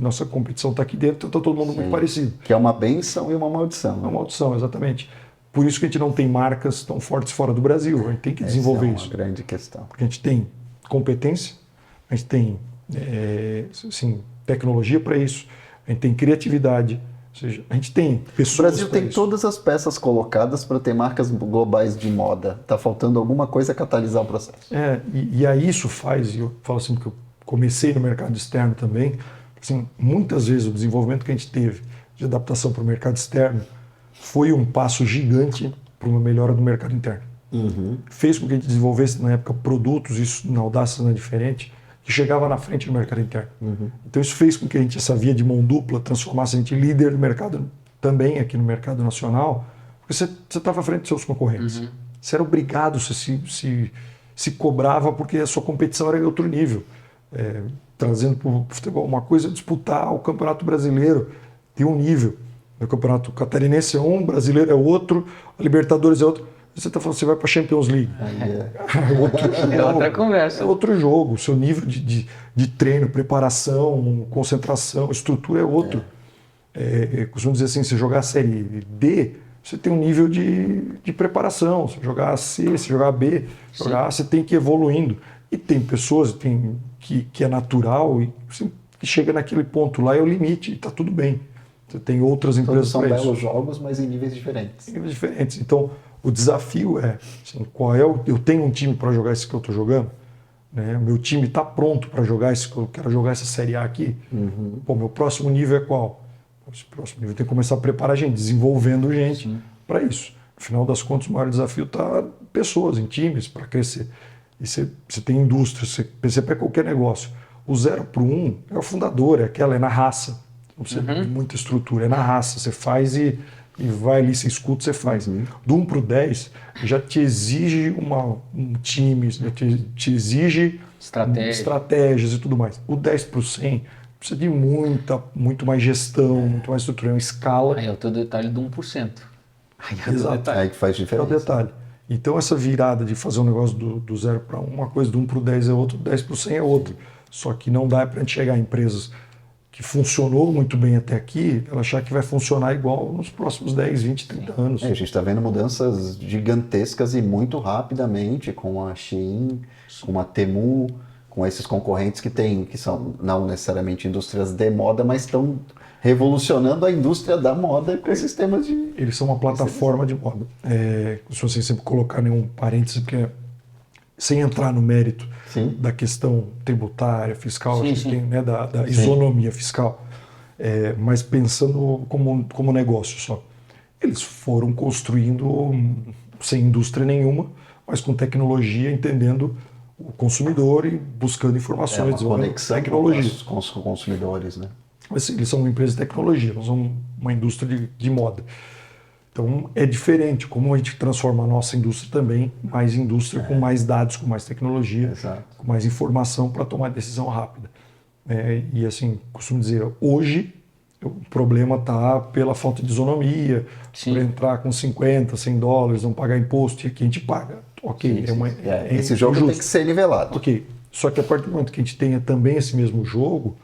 nossa competição está aqui dentro, está todo mundo muito parecido. Que é uma bênção e uma maldição. Uma maldição, exatamente. Por isso que a gente não tem marcas tão fortes fora do Brasil. A gente tem que desenvolver isso. É uma grande questão. Porque a gente tem competência, a gente tem tecnologia para isso, a gente tem criatividade, ou seja, a gente tem pessoas. O Brasil tem todas as peças colocadas para ter marcas globais de moda. Está faltando alguma coisa a catalisar o processo. E aí isso faz, e eu falo assim, porque eu comecei no mercado externo também, assim, muitas vezes o desenvolvimento que a gente teve de adaptação para o mercado externo foi um passo gigante para uma melhora do mercado interno. Fez com que a gente desenvolvesse na época produtos, isso na Audaces não é diferente, que chegava na frente do mercado interno. Então isso fez com que a gente, essa via de mão dupla, transformasse a gente em líder do mercado também aqui no mercado nacional, porque você estava à frente dos seus concorrentes. Você era obrigado, você se cobrava porque a sua competição era em outro nível. Trazendo para o futebol uma coisa, disputar o Campeonato Brasileiro, tem um nível. O Campeonato Catarinense é um, o Brasileiro é outro, a Libertadores é outro. Você está falando, você vai para a Champions League. É outra conversa. É outro jogo. O seu nível de treino, preparação, concentração, estrutura é outro. Costumo dizer assim, se jogar a Série D, você tem um nível de preparação. Se jogar a C, se jogar a B, jogar A, você tem que ir evoluindo. E tem pessoas que é natural e que chega naquele ponto lá, é o limite, e está tudo bem. Você tem outras empresas para isso. São belos isso. jogos, mas em níveis diferentes. Em níveis diferentes. Então, o desafio é, assim, eu tenho um time para jogar esse que eu estou jogando, né? Meu time está pronto para jogar esse que eu quero jogar essa Série A aqui. Meu próximo nível é qual? Esse próximo nível tem que começar a preparar gente, desenvolvendo gente para isso. No final das contas, o maior desafio está pessoas em times para crescer. E você tem indústria, você pega qualquer negócio. O 0 para o 1 é o fundador, é na raça. Não precisa de muita estrutura, é na raça. Você faz e vai ali, você escuta, você faz. Do 1 para o 10 já te exige um time, já te exige estratégias e tudo mais. O 10 para o 100 precisa de muito mais gestão, muito mais estrutura, é uma escala. Aí é o teu detalhe do 1%. Exato. Aí que faz diferença. É o detalhe. Então essa virada de fazer um negócio do 0 para 1, uma coisa, do 1 para o 10 é outro, do 10 para o 100 é outro. Só que não dá para a gente chegar em empresas que funcionou muito bem até aqui, ela achar que vai funcionar igual nos próximos 10, 20, 30 anos. A gente está vendo mudanças gigantescas e muito rapidamente com a Shein, com a Temu, com esses concorrentes que são não necessariamente indústrias de moda, mas estão revolucionando a indústria da moda com sistemas de... Eles são uma plataforma de moda. Se você sempre colocar nenhum parêntese, porque sem entrar no mérito Sim. da questão tributária, fiscal, Sim, acho que sim. tem, né, da isonomia fiscal, mas pensando como negócio só. Eles foram construindo sem indústria nenhuma, mas com tecnologia, entendendo o consumidor e buscando informações, Uma desenvolvendo conexão tecnologia. com os consumidores, né? Mas eles são uma empresa de tecnologia, nós somos uma indústria de moda. Então é diferente como a gente transforma a nossa indústria também, mais indústria com mais dados, com mais tecnologia, Exato. com mais informação para tomar decisão rápida. E assim, costumo dizer, hoje o problema está pela falta de isonomia, Sim. por entrar com 50, 100 dólares, não pagar imposto, e aqui a gente paga. Ok, Esse jogo injusto. tem que ser nivelado. Ok, só que a partir do momento que a gente tenha também esse mesmo jogo,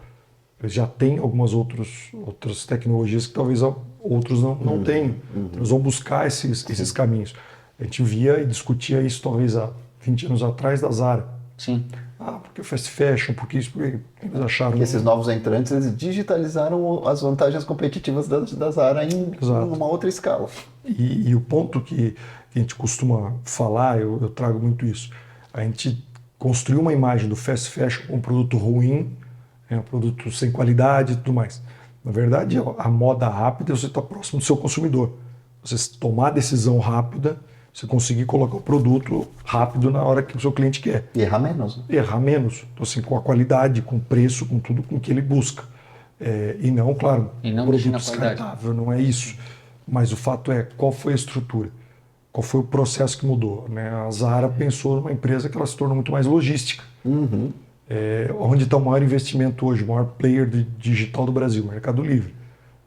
já tem algumas outras tecnologias que talvez outros não tenham. Eles vão buscar esses caminhos. A gente via e discutia isso talvez há 20 anos atrás da Zara. Sim. Porque o fast fashion, porque eles acharam... Esses novos entrantes, eles digitalizaram as vantagens competitivas da Zara em uma outra escala. E o ponto que a gente costuma falar, eu trago muito isso, a gente construiu uma imagem do fast fashion como um produto ruim, um produto sem qualidade e tudo mais. Na verdade, a moda rápida, você está próximo do seu consumidor. Você tomar a decisão rápida, você conseguir colocar o produto rápido na hora que o seu cliente quer. E errar menos. Né? Errar menos. Então, assim, com a qualidade, com o preço, com tudo com que ele busca. E não, claro, mexer na descartável, não é isso. Mas o fato é, qual foi a estrutura? Qual foi o processo que mudou? Né? A Zara pensou numa empresa que ela se tornou muito mais logística. Onde está o maior investimento hoje, o maior player digital do Brasil, o Mercado Livre.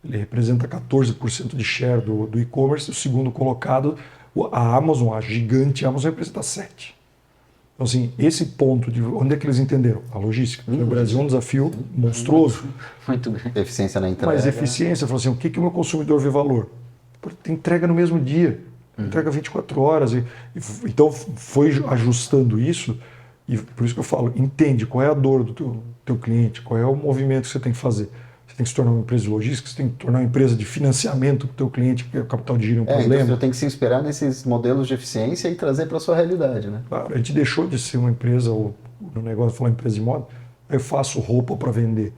Ele representa 14% de share do e-commerce, o segundo colocado, a Amazon, a gigante Amazon, representa 7%. Então, assim, esse ponto de onde é que eles entenderam? A logística. No Brasil é um desafio monstruoso. Muito grande. Eficiência na entrega. Mas eficiência, falou assim, o que o meu consumidor vê valor? Tem entrega no mesmo dia, entrega 24 horas. Então, foi ajustando isso, e por isso que eu falo, entende qual é a dor do teu cliente, qual é o movimento que você tem que fazer. Você tem que se tornar uma empresa de logística, você tem que tornar uma empresa de financiamento para o teu cliente, porque o capital de giro é um problema. Então você tem que se inspirar nesses modelos de eficiência e trazer para a sua realidade, né? Claro, a gente deixou de ser uma empresa, ou no negócio de falar empresa de moda, eu faço roupa para vender.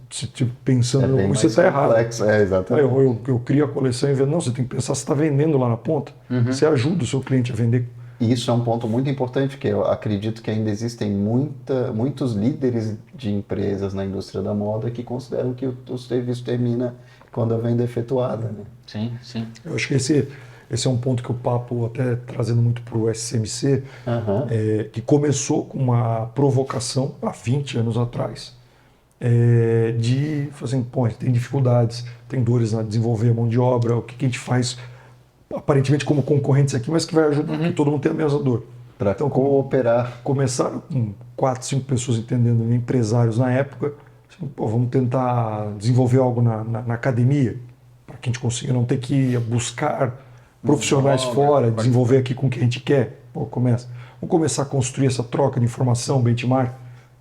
Tipo, pensando como você está errado. Exatamente. Eu crio a coleção e vendo, não, você tem que pensar se está vendendo lá na ponta. Você ajuda o seu cliente a vender. E isso é um ponto muito importante, porque eu acredito que ainda existem muitos líderes de empresas na indústria da moda que consideram que o serviço termina quando a venda é efetuada. Né? Sim, sim. Eu acho que esse é um ponto que o papo, até trazendo muito para o SMC, que começou com uma provocação há 20 anos atrás, de fazer, a gente tem dificuldades, tem dores na desenvolver a mão de obra, o que a gente faz aparentemente como concorrentes aqui, mas que vai ajudar, porque todo mundo tem a mesma dor. Para cooperar. Começaram com 4, 5 pessoas entendendo, empresários na época, assim, vamos tentar desenvolver algo na academia, para que a gente consiga não ter que buscar profissionais fora, desenvolver aqui com o que a gente quer. Vamos começar a construir essa troca de informação, benchmark.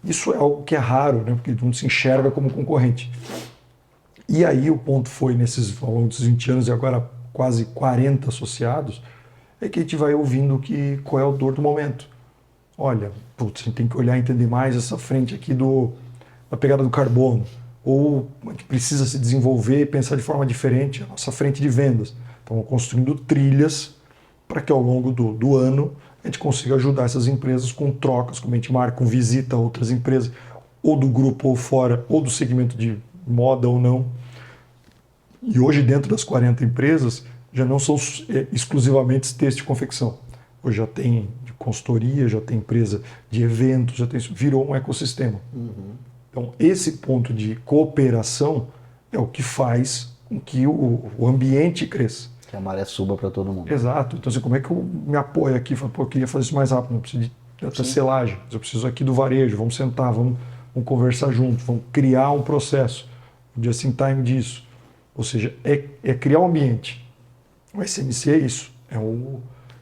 Isso é algo que é raro, né? Porque todo mundo se enxerga como concorrente. E aí o ponto foi, ao longo desses 20 anos e agora quase 40 associados, é que a gente vai ouvindo qual é o dor do momento. Olha, a gente tem que olhar e entender mais essa frente aqui da pegada do carbono, ou a gente precisa se desenvolver e pensar de forma diferente a nossa frente de vendas. Então, construindo trilhas para que ao longo do ano a gente consiga ajudar essas empresas com trocas, com benchmark, com visita a outras empresas, ou do grupo ou fora, ou do segmento de moda ou não. E hoje, dentro das 40 empresas, já não são exclusivamente têxtil e confecção. Hoje já tem de consultoria, já tem empresa de eventos, virou um ecossistema. Então, esse ponto de cooperação é o que faz com que o ambiente cresça. Que a maré suba para todo mundo. Exato. Então, assim, como é que eu me apoio aqui? Eu queria fazer isso mais rápido, não preciso de selagem, eu preciso aqui do varejo, vamos sentar, vamos conversar juntos, vamos criar um processo, um just-in-time disso. Ou seja, é criar um ambiente. O SMC é isso,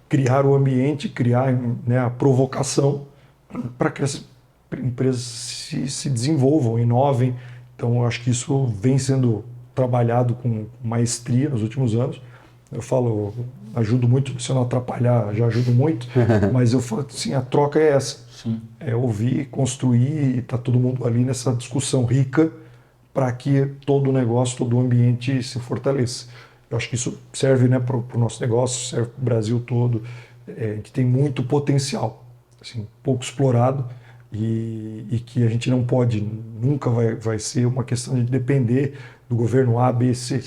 criar o ambiente, criar, né, a provocação para que as empresas se desenvolvam, inovem. Então, eu acho que isso vem sendo trabalhado com maestria nos últimos anos. Eu falo, ajudo muito, se eu não atrapalhar, já ajudo muito, mas eu falo assim, a troca é essa. Sim. É ouvir, construir, e tá todo mundo ali nessa discussão rica para que todo o negócio, todo o ambiente se fortaleça. Eu acho que isso serve, né, para o nosso negócio, serve para o Brasil todo. A gente tem muito potencial, assim, pouco explorado, e que a gente não pode, nunca vai ser uma questão de depender do governo A, B, C.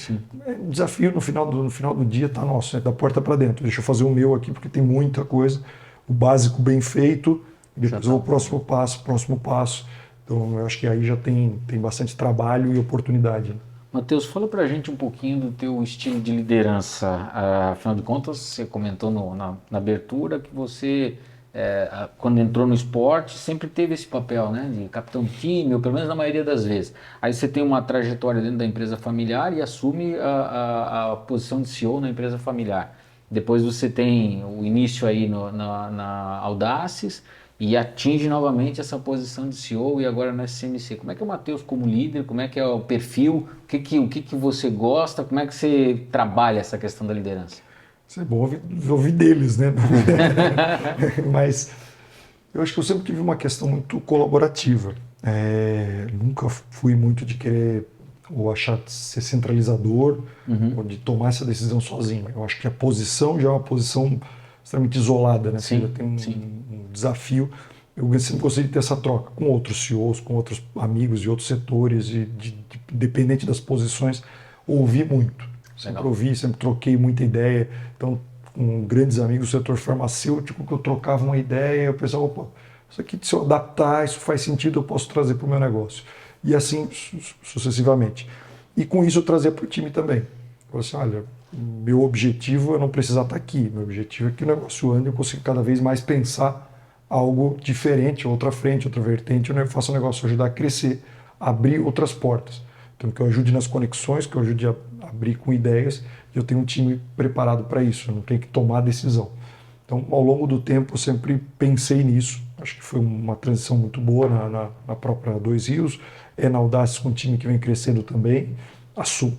O desafio no final do dia está nosso, né, da porta para dentro. Deixa eu fazer o meu aqui, porque tem muita coisa, o básico bem feito, e depois o próximo passo. Então, eu acho que aí já tem bastante trabalho e oportunidade. Matheus, fala pra gente um pouquinho do teu estilo de liderança. Afinal de contas, você comentou na abertura que você, quando entrou no esporte, sempre teve esse papel, né, de capitão de time, ou pelo menos na maioria das vezes. Aí você tem uma trajetória dentro da empresa familiar e assume a posição de CEO na empresa familiar. Depois você tem o início aí na Audaces e atinge novamente essa posição de CEO e agora na SMC. Como é que é o Matheus como líder? Como é que é o perfil? O que você gosta? Como é que você trabalha essa questão da liderança? Isso é bom ouvir deles, né? Mas eu acho que eu sempre tive uma questão muito colaborativa. Nunca fui muito de querer ou achar ser centralizador ou de tomar essa decisão sozinho. Eu acho que a posição já é uma posição extremamente isolada, né? Sim, Você já tem um desafio. Eu sempre gostei de ter essa troca com outros CEOs, com outros amigos de outros setores, independente das posições, ouvi muito. Sempre ouvi, sempre troquei muita ideia. Então, com grandes amigos do setor farmacêutico, que eu trocava uma ideia, eu pensava, opa, isso aqui, se eu adaptar, isso faz sentido, eu posso trazer para o meu negócio. E assim sucessivamente. E com isso eu trazia para o time também. Eu falei assim, olha, meu objetivo é não precisar estar aqui. Meu objetivo é que o negócio ande e eu consiga cada vez mais pensar algo diferente, outra frente, outra vertente. Eu faço o negócio ajudar a crescer, abrir outras portas. Então, que eu ajude nas conexões, que eu ajude a abrir com ideias. E eu tenho um time preparado para isso. Eu não tenho que tomar decisão. Então, ao longo do tempo, eu sempre pensei nisso. Acho que foi uma transição muito boa na própria Dois Rios. Na Audaces, com um time que vem crescendo também.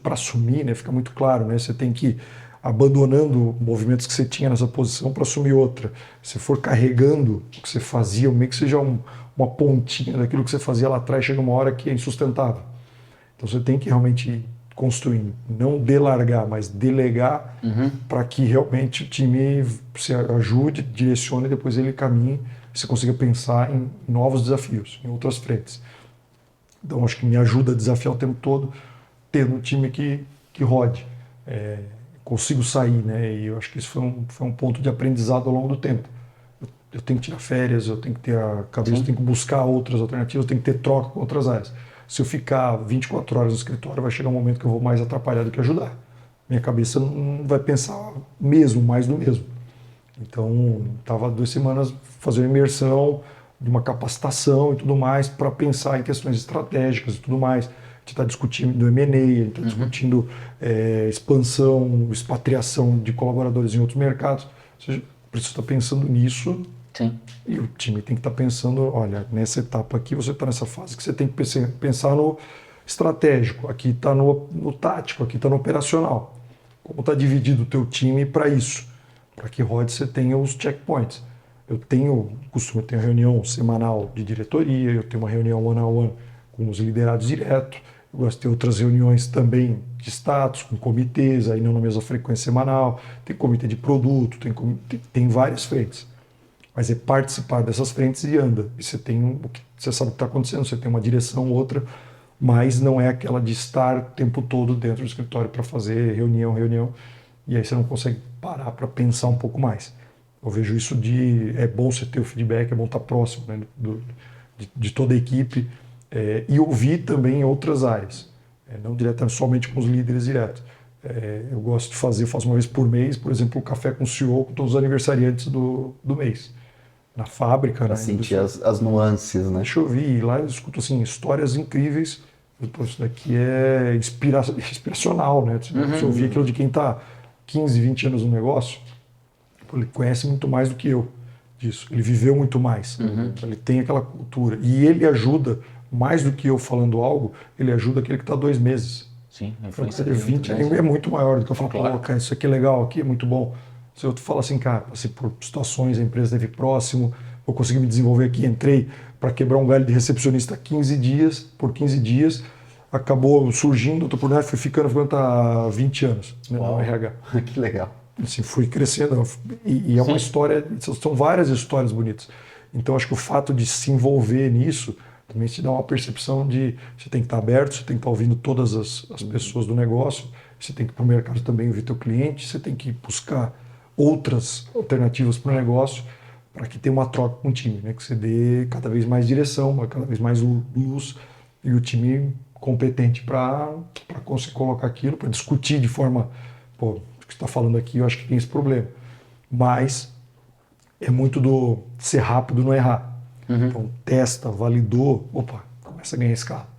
Para assumir, né, fica muito claro, né, você tem que ir abandonando movimentos que você tinha nessa posição para assumir outra. Se for carregando o que você fazia, meio que seja uma pontinha daquilo que você fazia lá atrás, chega uma hora que é insustentável. Então você tem que realmente ir construindo, não delargar, mas delegar para que realmente o time se ajude, direcione e depois ele caminhe, você consiga pensar em novos desafios, em outras frentes. Então acho que me ajuda a desafiar o tempo todo, tendo um time que rode. Consigo sair, né? E eu acho que isso foi um ponto de aprendizado ao longo do tempo. Eu tenho que tirar férias, eu tenho que ter a cabeça, eu tenho que buscar outras alternativas, eu tenho que ter troca com outras áreas. Se eu ficar 24 horas no escritório, vai chegar um momento que eu vou mais atrapalhar do que ajudar. Minha cabeça não vai pensar mais do mesmo. Então, estava 2 semanas fazendo imersão de uma capacitação e tudo mais para pensar em questões estratégicas e tudo mais. A gente está discutindo do M&A, a gente está discutindo expansão, expatriação de colaboradores em outros mercados. Ou seja, preciso estar pensando nisso. Sim. E o time tem que estar pensando, olha, nessa etapa aqui você está nessa fase que você tem que pensar no estratégico, aqui está no tático, aqui está no operacional. Como está dividido o teu time para isso? Para que rode você tenha os checkpoints. Eu costumo ter reunião semanal de diretoria, eu tenho uma reunião one-on-one com os liderados direto, eu gosto de ter outras reuniões também de status, com comitês, aí não na mesma frequência semanal, tem comitê de produto, tem várias frentes. Mas é participar dessas frentes e anda. E você sabe o que está acontecendo, você tem uma direção, outra, mas não é aquela de estar o tempo todo dentro do escritório para fazer reunião, e aí você não consegue parar para pensar um pouco mais. Eu vejo isso é bom você ter o feedback, é bom estar próximo, né, de toda a equipe, e ouvir também em outras áreas, não diretamente somente com os líderes diretos. Eu gosto de faço uma vez por mês, por exemplo, um café com o CEO, com todos os aniversariantes do mês. Na fábrica, para sentir as nuances, né? Deixa eu ouvir, lá eu escuto assim, histórias incríveis. Isso daqui é inspiracional, né? Você ouvir aquilo de quem está 15, 20 anos no negócio, ele conhece muito mais do que eu disso. Ele viveu muito mais. Ele tem aquela cultura. E ele ajuda, mais do que eu falando algo, ele ajuda aquele que está 2 meses. Sim, a Então, influência 20 é muito maior do que eu falo, Claro. cara, isso aqui é legal, aqui é muito bom. Se eu falo assim, cara, passei por situações, a empresa esteve próximo, eu consegui me desenvolver aqui, entrei para quebrar um galho de recepcionista 15 dias, por 15 dias, acabou surgindo outra oportunidade, fui ficando há 20 anos, né, no RH. Que legal. Assim, fui crescendo e é uma história, são várias histórias bonitas. Então acho que o fato de se envolver nisso também te dá uma percepção de você tem que estar aberto, você tem que estar ouvindo todas as pessoas do negócio, você tem que ir para o mercado também ouvir teu cliente, você tem que buscar outras alternativas para o negócio para que tenha uma troca com o time, né? Que você dê cada vez mais direção, cada vez mais luz e o time competente para conseguir colocar aquilo, para discutir de forma, pô, o que você está falando aqui, eu acho que tem esse problema. Mas é muito do ser rápido, não errar. Então, testa, validou, opa, começa a ganhar escala.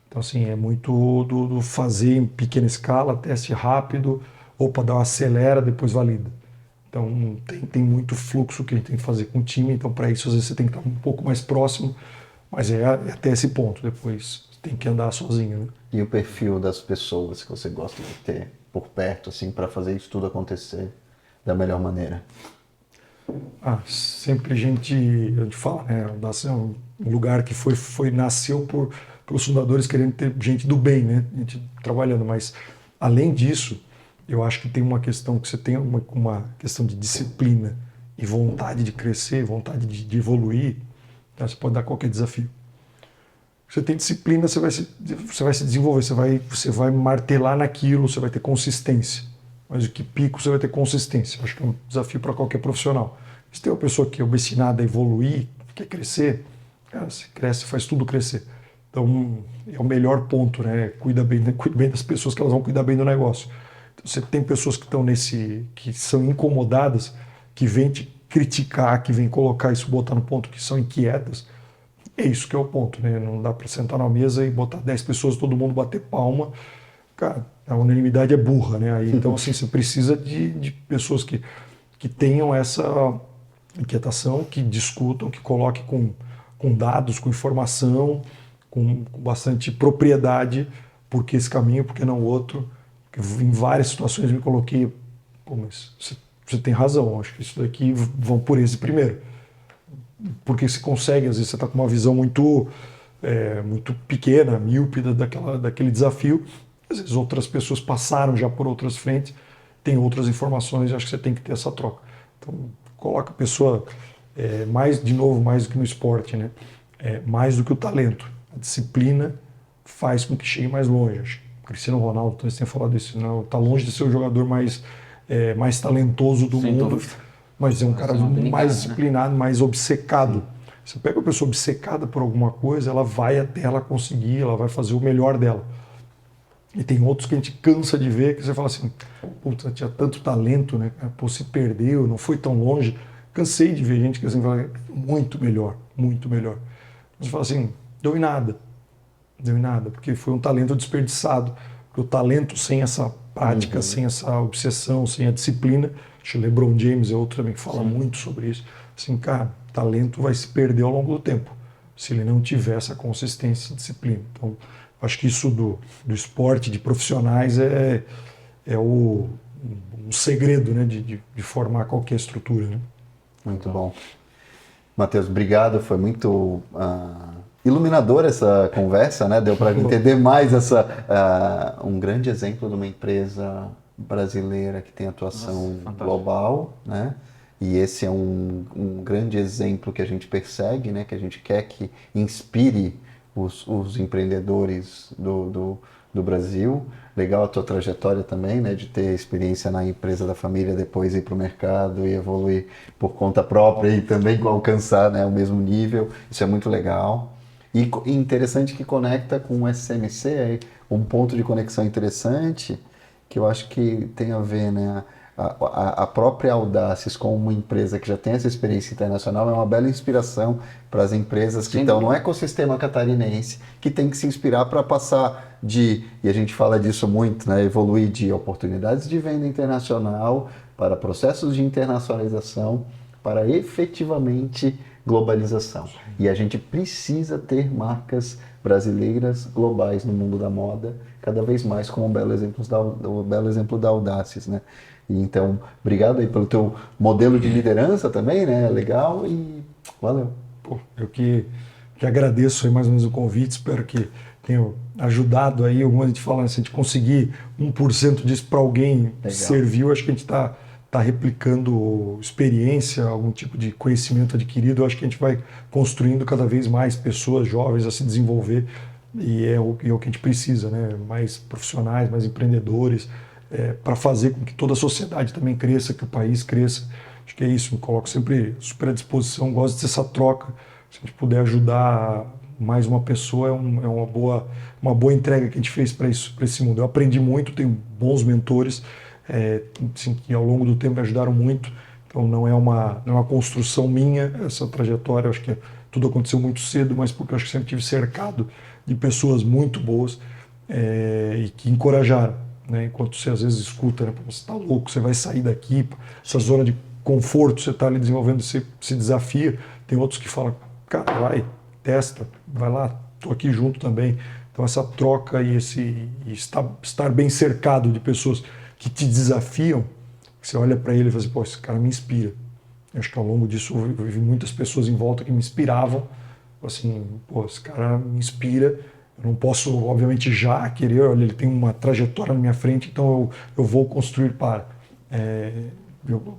Então, assim, é muito do fazer em pequena escala, teste rápido, opa, dá uma acelera, depois valida. Então, tem muito fluxo que a gente tem que fazer com o time, então, para isso, às vezes, você tem que estar um pouco mais próximo, mas é até esse ponto, depois tem que andar sozinho, né? E o perfil das pessoas que você gosta de ter por perto, assim, para fazer isso tudo acontecer da melhor maneira? Sempre a gente fala, né? É um lugar que nasceu pelos fundadores querendo ter gente do bem, né? Gente trabalhando, mas além disso, eu acho que tem uma questão que você tem uma questão de disciplina e vontade de crescer, vontade de evoluir, né? Você pode dar qualquer desafio. Você tem disciplina, você vai se desenvolver, você vai martelar naquilo, você vai ter consistência. Mas o que pico, você vai ter consistência. Acho que é um desafio para qualquer profissional. Se tem uma pessoa que é obstinada a evoluir, quer crescer, cara, você cresce, faz tudo crescer. Então, é o melhor ponto, né? Cuida bem das pessoas, que elas vão cuidar bem do negócio. Então, você tem pessoas que estão que são incomodadas, que vêm te criticar, que vêm colocar isso, botar no ponto, que são inquietas. É isso que é o ponto, né? Não dá para sentar na mesa e botar 10 pessoas, todo mundo bater palma. Cara, a unanimidade é burra, né? Aí, então, assim, você precisa de pessoas que tenham essa inquietação, que discutam, que coloquem com dados, com informação, com bastante propriedade, por que esse caminho, por que não o outro. Porque em várias situações eu me coloquei, pô, mas você tem razão, acho que isso daqui vão por esse primeiro. Porque você consegue, às vezes você está com uma visão muito pequena, míope daquele desafio. Às vezes outras pessoas passaram já por outras frentes, tem outras informações, acho que você tem que ter essa troca. Então, coloca a pessoa mais do que no esporte, né? Mais do que o talento. A disciplina faz com que chegue mais longe. Acho que o Cristiano Ronaldo, talvez tenha falado isso, está longe de ser o jogador mais talentoso do mundo. Dúvida. Mas é um cara mais disciplinado, né? Mais obcecado. Você pega uma pessoa obcecada por alguma coisa, ela vai até ela conseguir, ela vai fazer o melhor dela. E tem outros que a gente cansa de ver, que você fala assim, puta, tinha tanto talento, né? Pô, se perdeu, não foi tão longe. Cansei de ver gente que assim fala, muito melhor, muito melhor. Você fala assim, deu em nada, porque foi um talento desperdiçado. Porque o talento sem essa prática, sem essa obsessão, sem a disciplina, acho que o LeBron James é outro também que fala muito sobre isso. Assim, cara, talento vai se perder ao longo do tempo, se ele não tiver essa consistência e disciplina. Então, acho que isso do esporte, de profissionais, é um segredo, né, de formar qualquer estrutura. Né? Muito bom. Matheus, obrigado. Foi muito iluminadora essa conversa, né? Deu para entender mais um grande exemplo de uma empresa brasileira que tem atuação global, né? E esse é um grande exemplo que a gente persegue, né? Que a gente quer que inspire os empreendedores do Brasil. Legal a tua trajetória também, né? De ter experiência na empresa da família, depois ir para o mercado e evoluir por conta própria e também alcançar, né, o mesmo nível. Isso é muito legal. E interessante que conecta com o SMC, um ponto de conexão interessante que eu acho que tem a ver, né? A própria Audaces, como uma empresa que já tem essa experiência internacional, é uma bela inspiração para as empresas que estão no ecossistema catarinense, que tem que se inspirar para passar e a gente fala disso muito, né? Evoluir de oportunidades de venda internacional para processos de internacionalização, para efetivamente globalização. E a gente precisa ter marcas brasileiras globais no mundo da moda, cada vez mais, como o belo exemplo da Audaces, né? E então, obrigado aí pelo teu modelo de liderança também, né? Legal e valeu. Pô, eu que agradeço aí mais ou menos o convite, espero que tenha ajudado aí, como a gente fala, se a gente conseguir 1% disso para alguém que serviu, acho que a gente está replicando experiência, algum tipo de conhecimento adquirido, acho que a gente vai construindo cada vez mais pessoas jovens a se desenvolver e é o que a gente precisa, né? Mais profissionais, mais empreendedores, para fazer com que toda a sociedade também cresça, que o país cresça. Acho que é isso, me coloco sempre super à disposição, gosto dessa troca. Se a gente puder ajudar mais uma pessoa, é uma boa entrega que a gente fez para esse mundo. Eu aprendi muito, tenho bons mentores assim, que ao longo do tempo me ajudaram muito. Então não é uma construção minha essa trajetória, eu acho que tudo aconteceu muito cedo, mas porque eu acho que sempre tive cercado de pessoas muito boas e que encorajaram. Né? Enquanto você às vezes escuta, né? Você está louco, você vai sair daqui, essa zona de conforto, você está ali desenvolvendo, você se desafia. Tem outros que falam, cara, vai, testa, vai lá, estou aqui junto também. Então essa troca e estar bem cercado de pessoas que te desafiam, você olha para ele e fala assim, pô, esse cara me inspira. Eu acho que ao longo disso eu vi muitas pessoas em volta que me inspiravam, assim, pô, esse cara me inspira. Eu não posso, obviamente, já querer, olha, ele tem uma trajetória na minha frente, então eu vou construir para.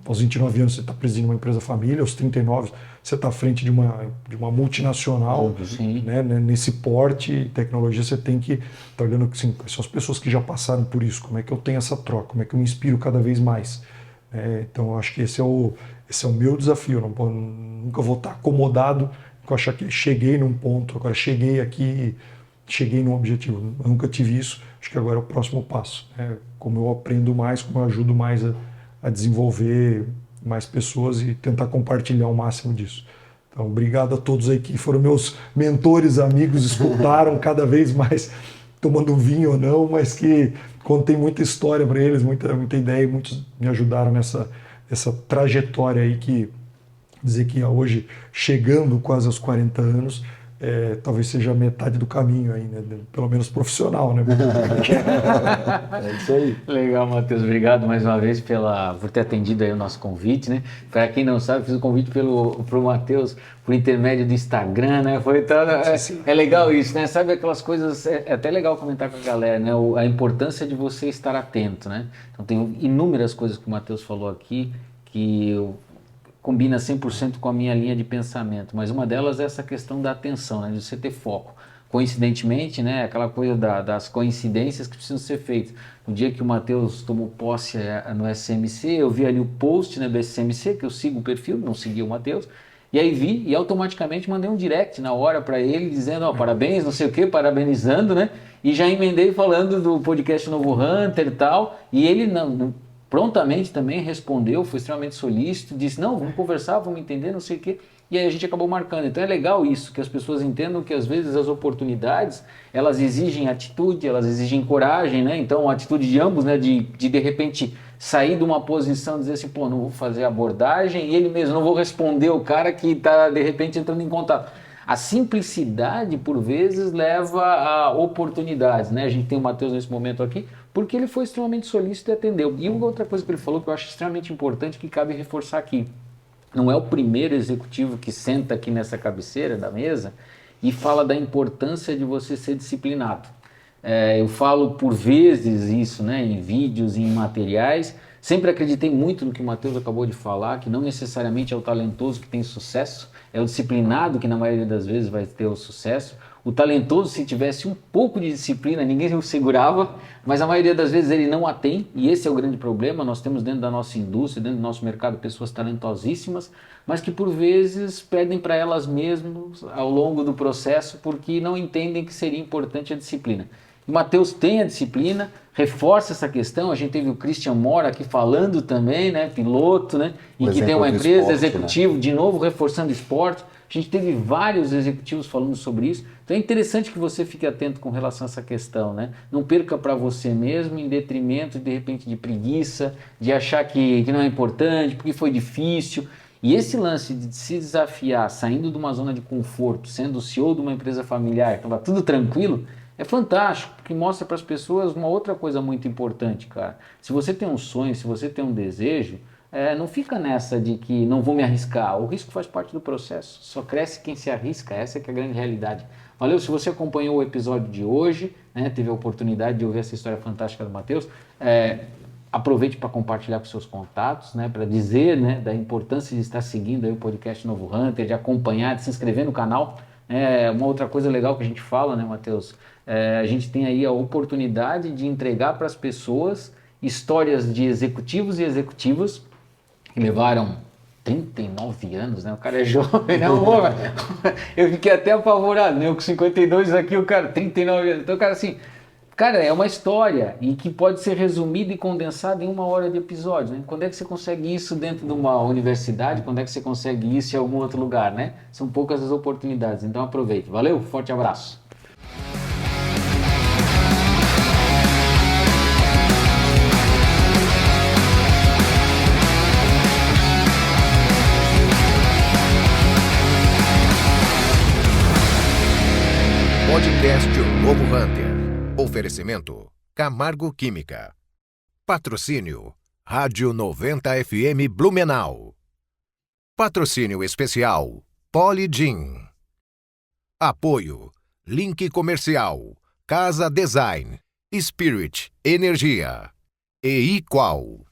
Aos 29 anos você está presidindo uma empresa família, aos 39 você está à frente de uma multinacional, né, nesse porte, tecnologia, você tem que estar olhando assim, quais são as pessoas que já passaram por isso, como é que eu tenho essa troca, como é que eu me inspiro cada vez mais. Então eu acho que esse é o meu desafio, nunca vou estar acomodado com achar que cheguei num ponto, agora cheguei aqui, cheguei num objetivo, eu nunca tive isso, acho que agora é o próximo passo, né? Como eu aprendo mais, como eu ajudo mais a desenvolver mais pessoas e tentar compartilhar o máximo disso. Então, obrigado a todos aí que foram meus mentores, amigos, escutaram cada vez mais, tomando vinho ou não, mas que contei muita história para eles, muita ideia, e muitos me ajudaram nessa trajetória aí que dizer que hoje, chegando quase aos 40 anos, talvez seja metade do caminho aí, né? Pelo menos profissional, né? É isso aí. Legal, Matheus. Obrigado mais uma vez por ter atendido aí o nosso convite, né? Para quem não sabe, fiz o convite pro Matheus por intermédio do Instagram, né? Foi é legal isso, né? Sabe aquelas coisas, é até legal comentar com a galera, né? A importância de você estar atento, né? Então tem inúmeras coisas que o Matheus falou aqui que combina 100% com a minha linha de pensamento, mas uma delas é essa questão da atenção, né, de você ter foco. Coincidentemente, né, aquela coisa das coincidências que precisam ser feitas. No dia que o Matheus tomou posse no SMC, eu vi ali o post, né, do SMC, que eu sigo o perfil, não segui o Matheus, e aí vi e automaticamente mandei um direct na hora para ele, dizendo, ó, parabéns, não sei o que, parabenizando, né, e já emendei falando do podcast Novo Hunter e tal, e ele prontamente também respondeu, foi extremamente solícito, disse, não, vamos conversar, vamos entender, não sei o quê. E aí a gente acabou marcando. Então é legal isso, que as pessoas entendam que às vezes as oportunidades, elas exigem atitude, elas exigem coragem, né? Então a atitude de ambos, né? De repente sair de uma posição e dizer assim, pô, não vou fazer abordagem, e ele mesmo, não vou responder o cara que está de repente entrando em contato. A simplicidade, por vezes, leva a oportunidades, né? A gente tem o Matheus nesse momento aqui, porque ele foi extremamente solícito e atendeu. E uma outra coisa que ele falou que eu acho extremamente importante, que cabe reforçar aqui. Não é o primeiro executivo que senta aqui nessa cabeceira da mesa e fala da importância de você ser disciplinado. Eu falo por vezes isso, né, em vídeos e em materiais. Sempre acreditei muito no que o Matheus acabou de falar, que não necessariamente é o talentoso que tem sucesso, é o disciplinado que na maioria das vezes vai ter o sucesso. O talentoso, se tivesse um pouco de disciplina, ninguém o segurava, mas a maioria das vezes ele não a tem, e esse é o grande problema. Nós temos dentro da nossa indústria, dentro do nosso mercado, pessoas talentosíssimas, mas que por vezes perdem para elas mesmas ao longo do processo, porque não entendem que seria importante a disciplina. O Matheus tem a disciplina, reforça essa questão. A gente teve o Christian Mora aqui falando também, né, piloto, né, e que tem uma empresa, esporte, executivo, né? De novo reforçando esporte. A gente teve vários executivos falando sobre isso. Então é interessante que você fique atento com relação a essa questão, né? Não perca para você mesmo em detrimento, de repente, de preguiça, de achar que não é importante, porque foi difícil. E esse lance de se desafiar, saindo de uma zona de conforto, sendo o CEO de uma empresa familiar, que estava tudo tranquilo, É fantástico, porque mostra para as pessoas uma outra coisa muito importante, cara. Se você tem um sonho, se você tem um desejo, não fica nessa de que não vou me arriscar. O risco faz parte do processo. Só cresce quem se arrisca. Essa que é a grande realidade. Valeu, se você acompanhou o episódio de hoje, né, teve a oportunidade de ouvir essa história fantástica do Matheus, aproveite para compartilhar com seus contatos, né, para dizer, né, da importância de estar seguindo aí o podcast Novo Hunter, de acompanhar, de se inscrever no canal. Uma outra coisa legal que a gente fala, né, Matheus? A gente tem aí a oportunidade de entregar para as pessoas histórias de executivos e executivas que levaram 39 anos, né? O cara é jovem, né? Eu fiquei até apavorado, né? Eu com 52 aqui, o cara 39 anos. Então, cara, assim, cara, é uma história e que pode ser resumida e condensada em 1 hora de episódio, né? Quando é que você consegue isso dentro de uma universidade? Quando é que você consegue isso em algum outro lugar, né? São poucas as oportunidades, então aproveite. Valeu, forte abraço. Podcast O Novo Hunter. Oferecimento Camargo Química. Patrocínio Rádio 90 FM Blumenau. Patrocínio especial Polygin. Apoio Link Comercial, Casa Design, Spirit Energia e Equal.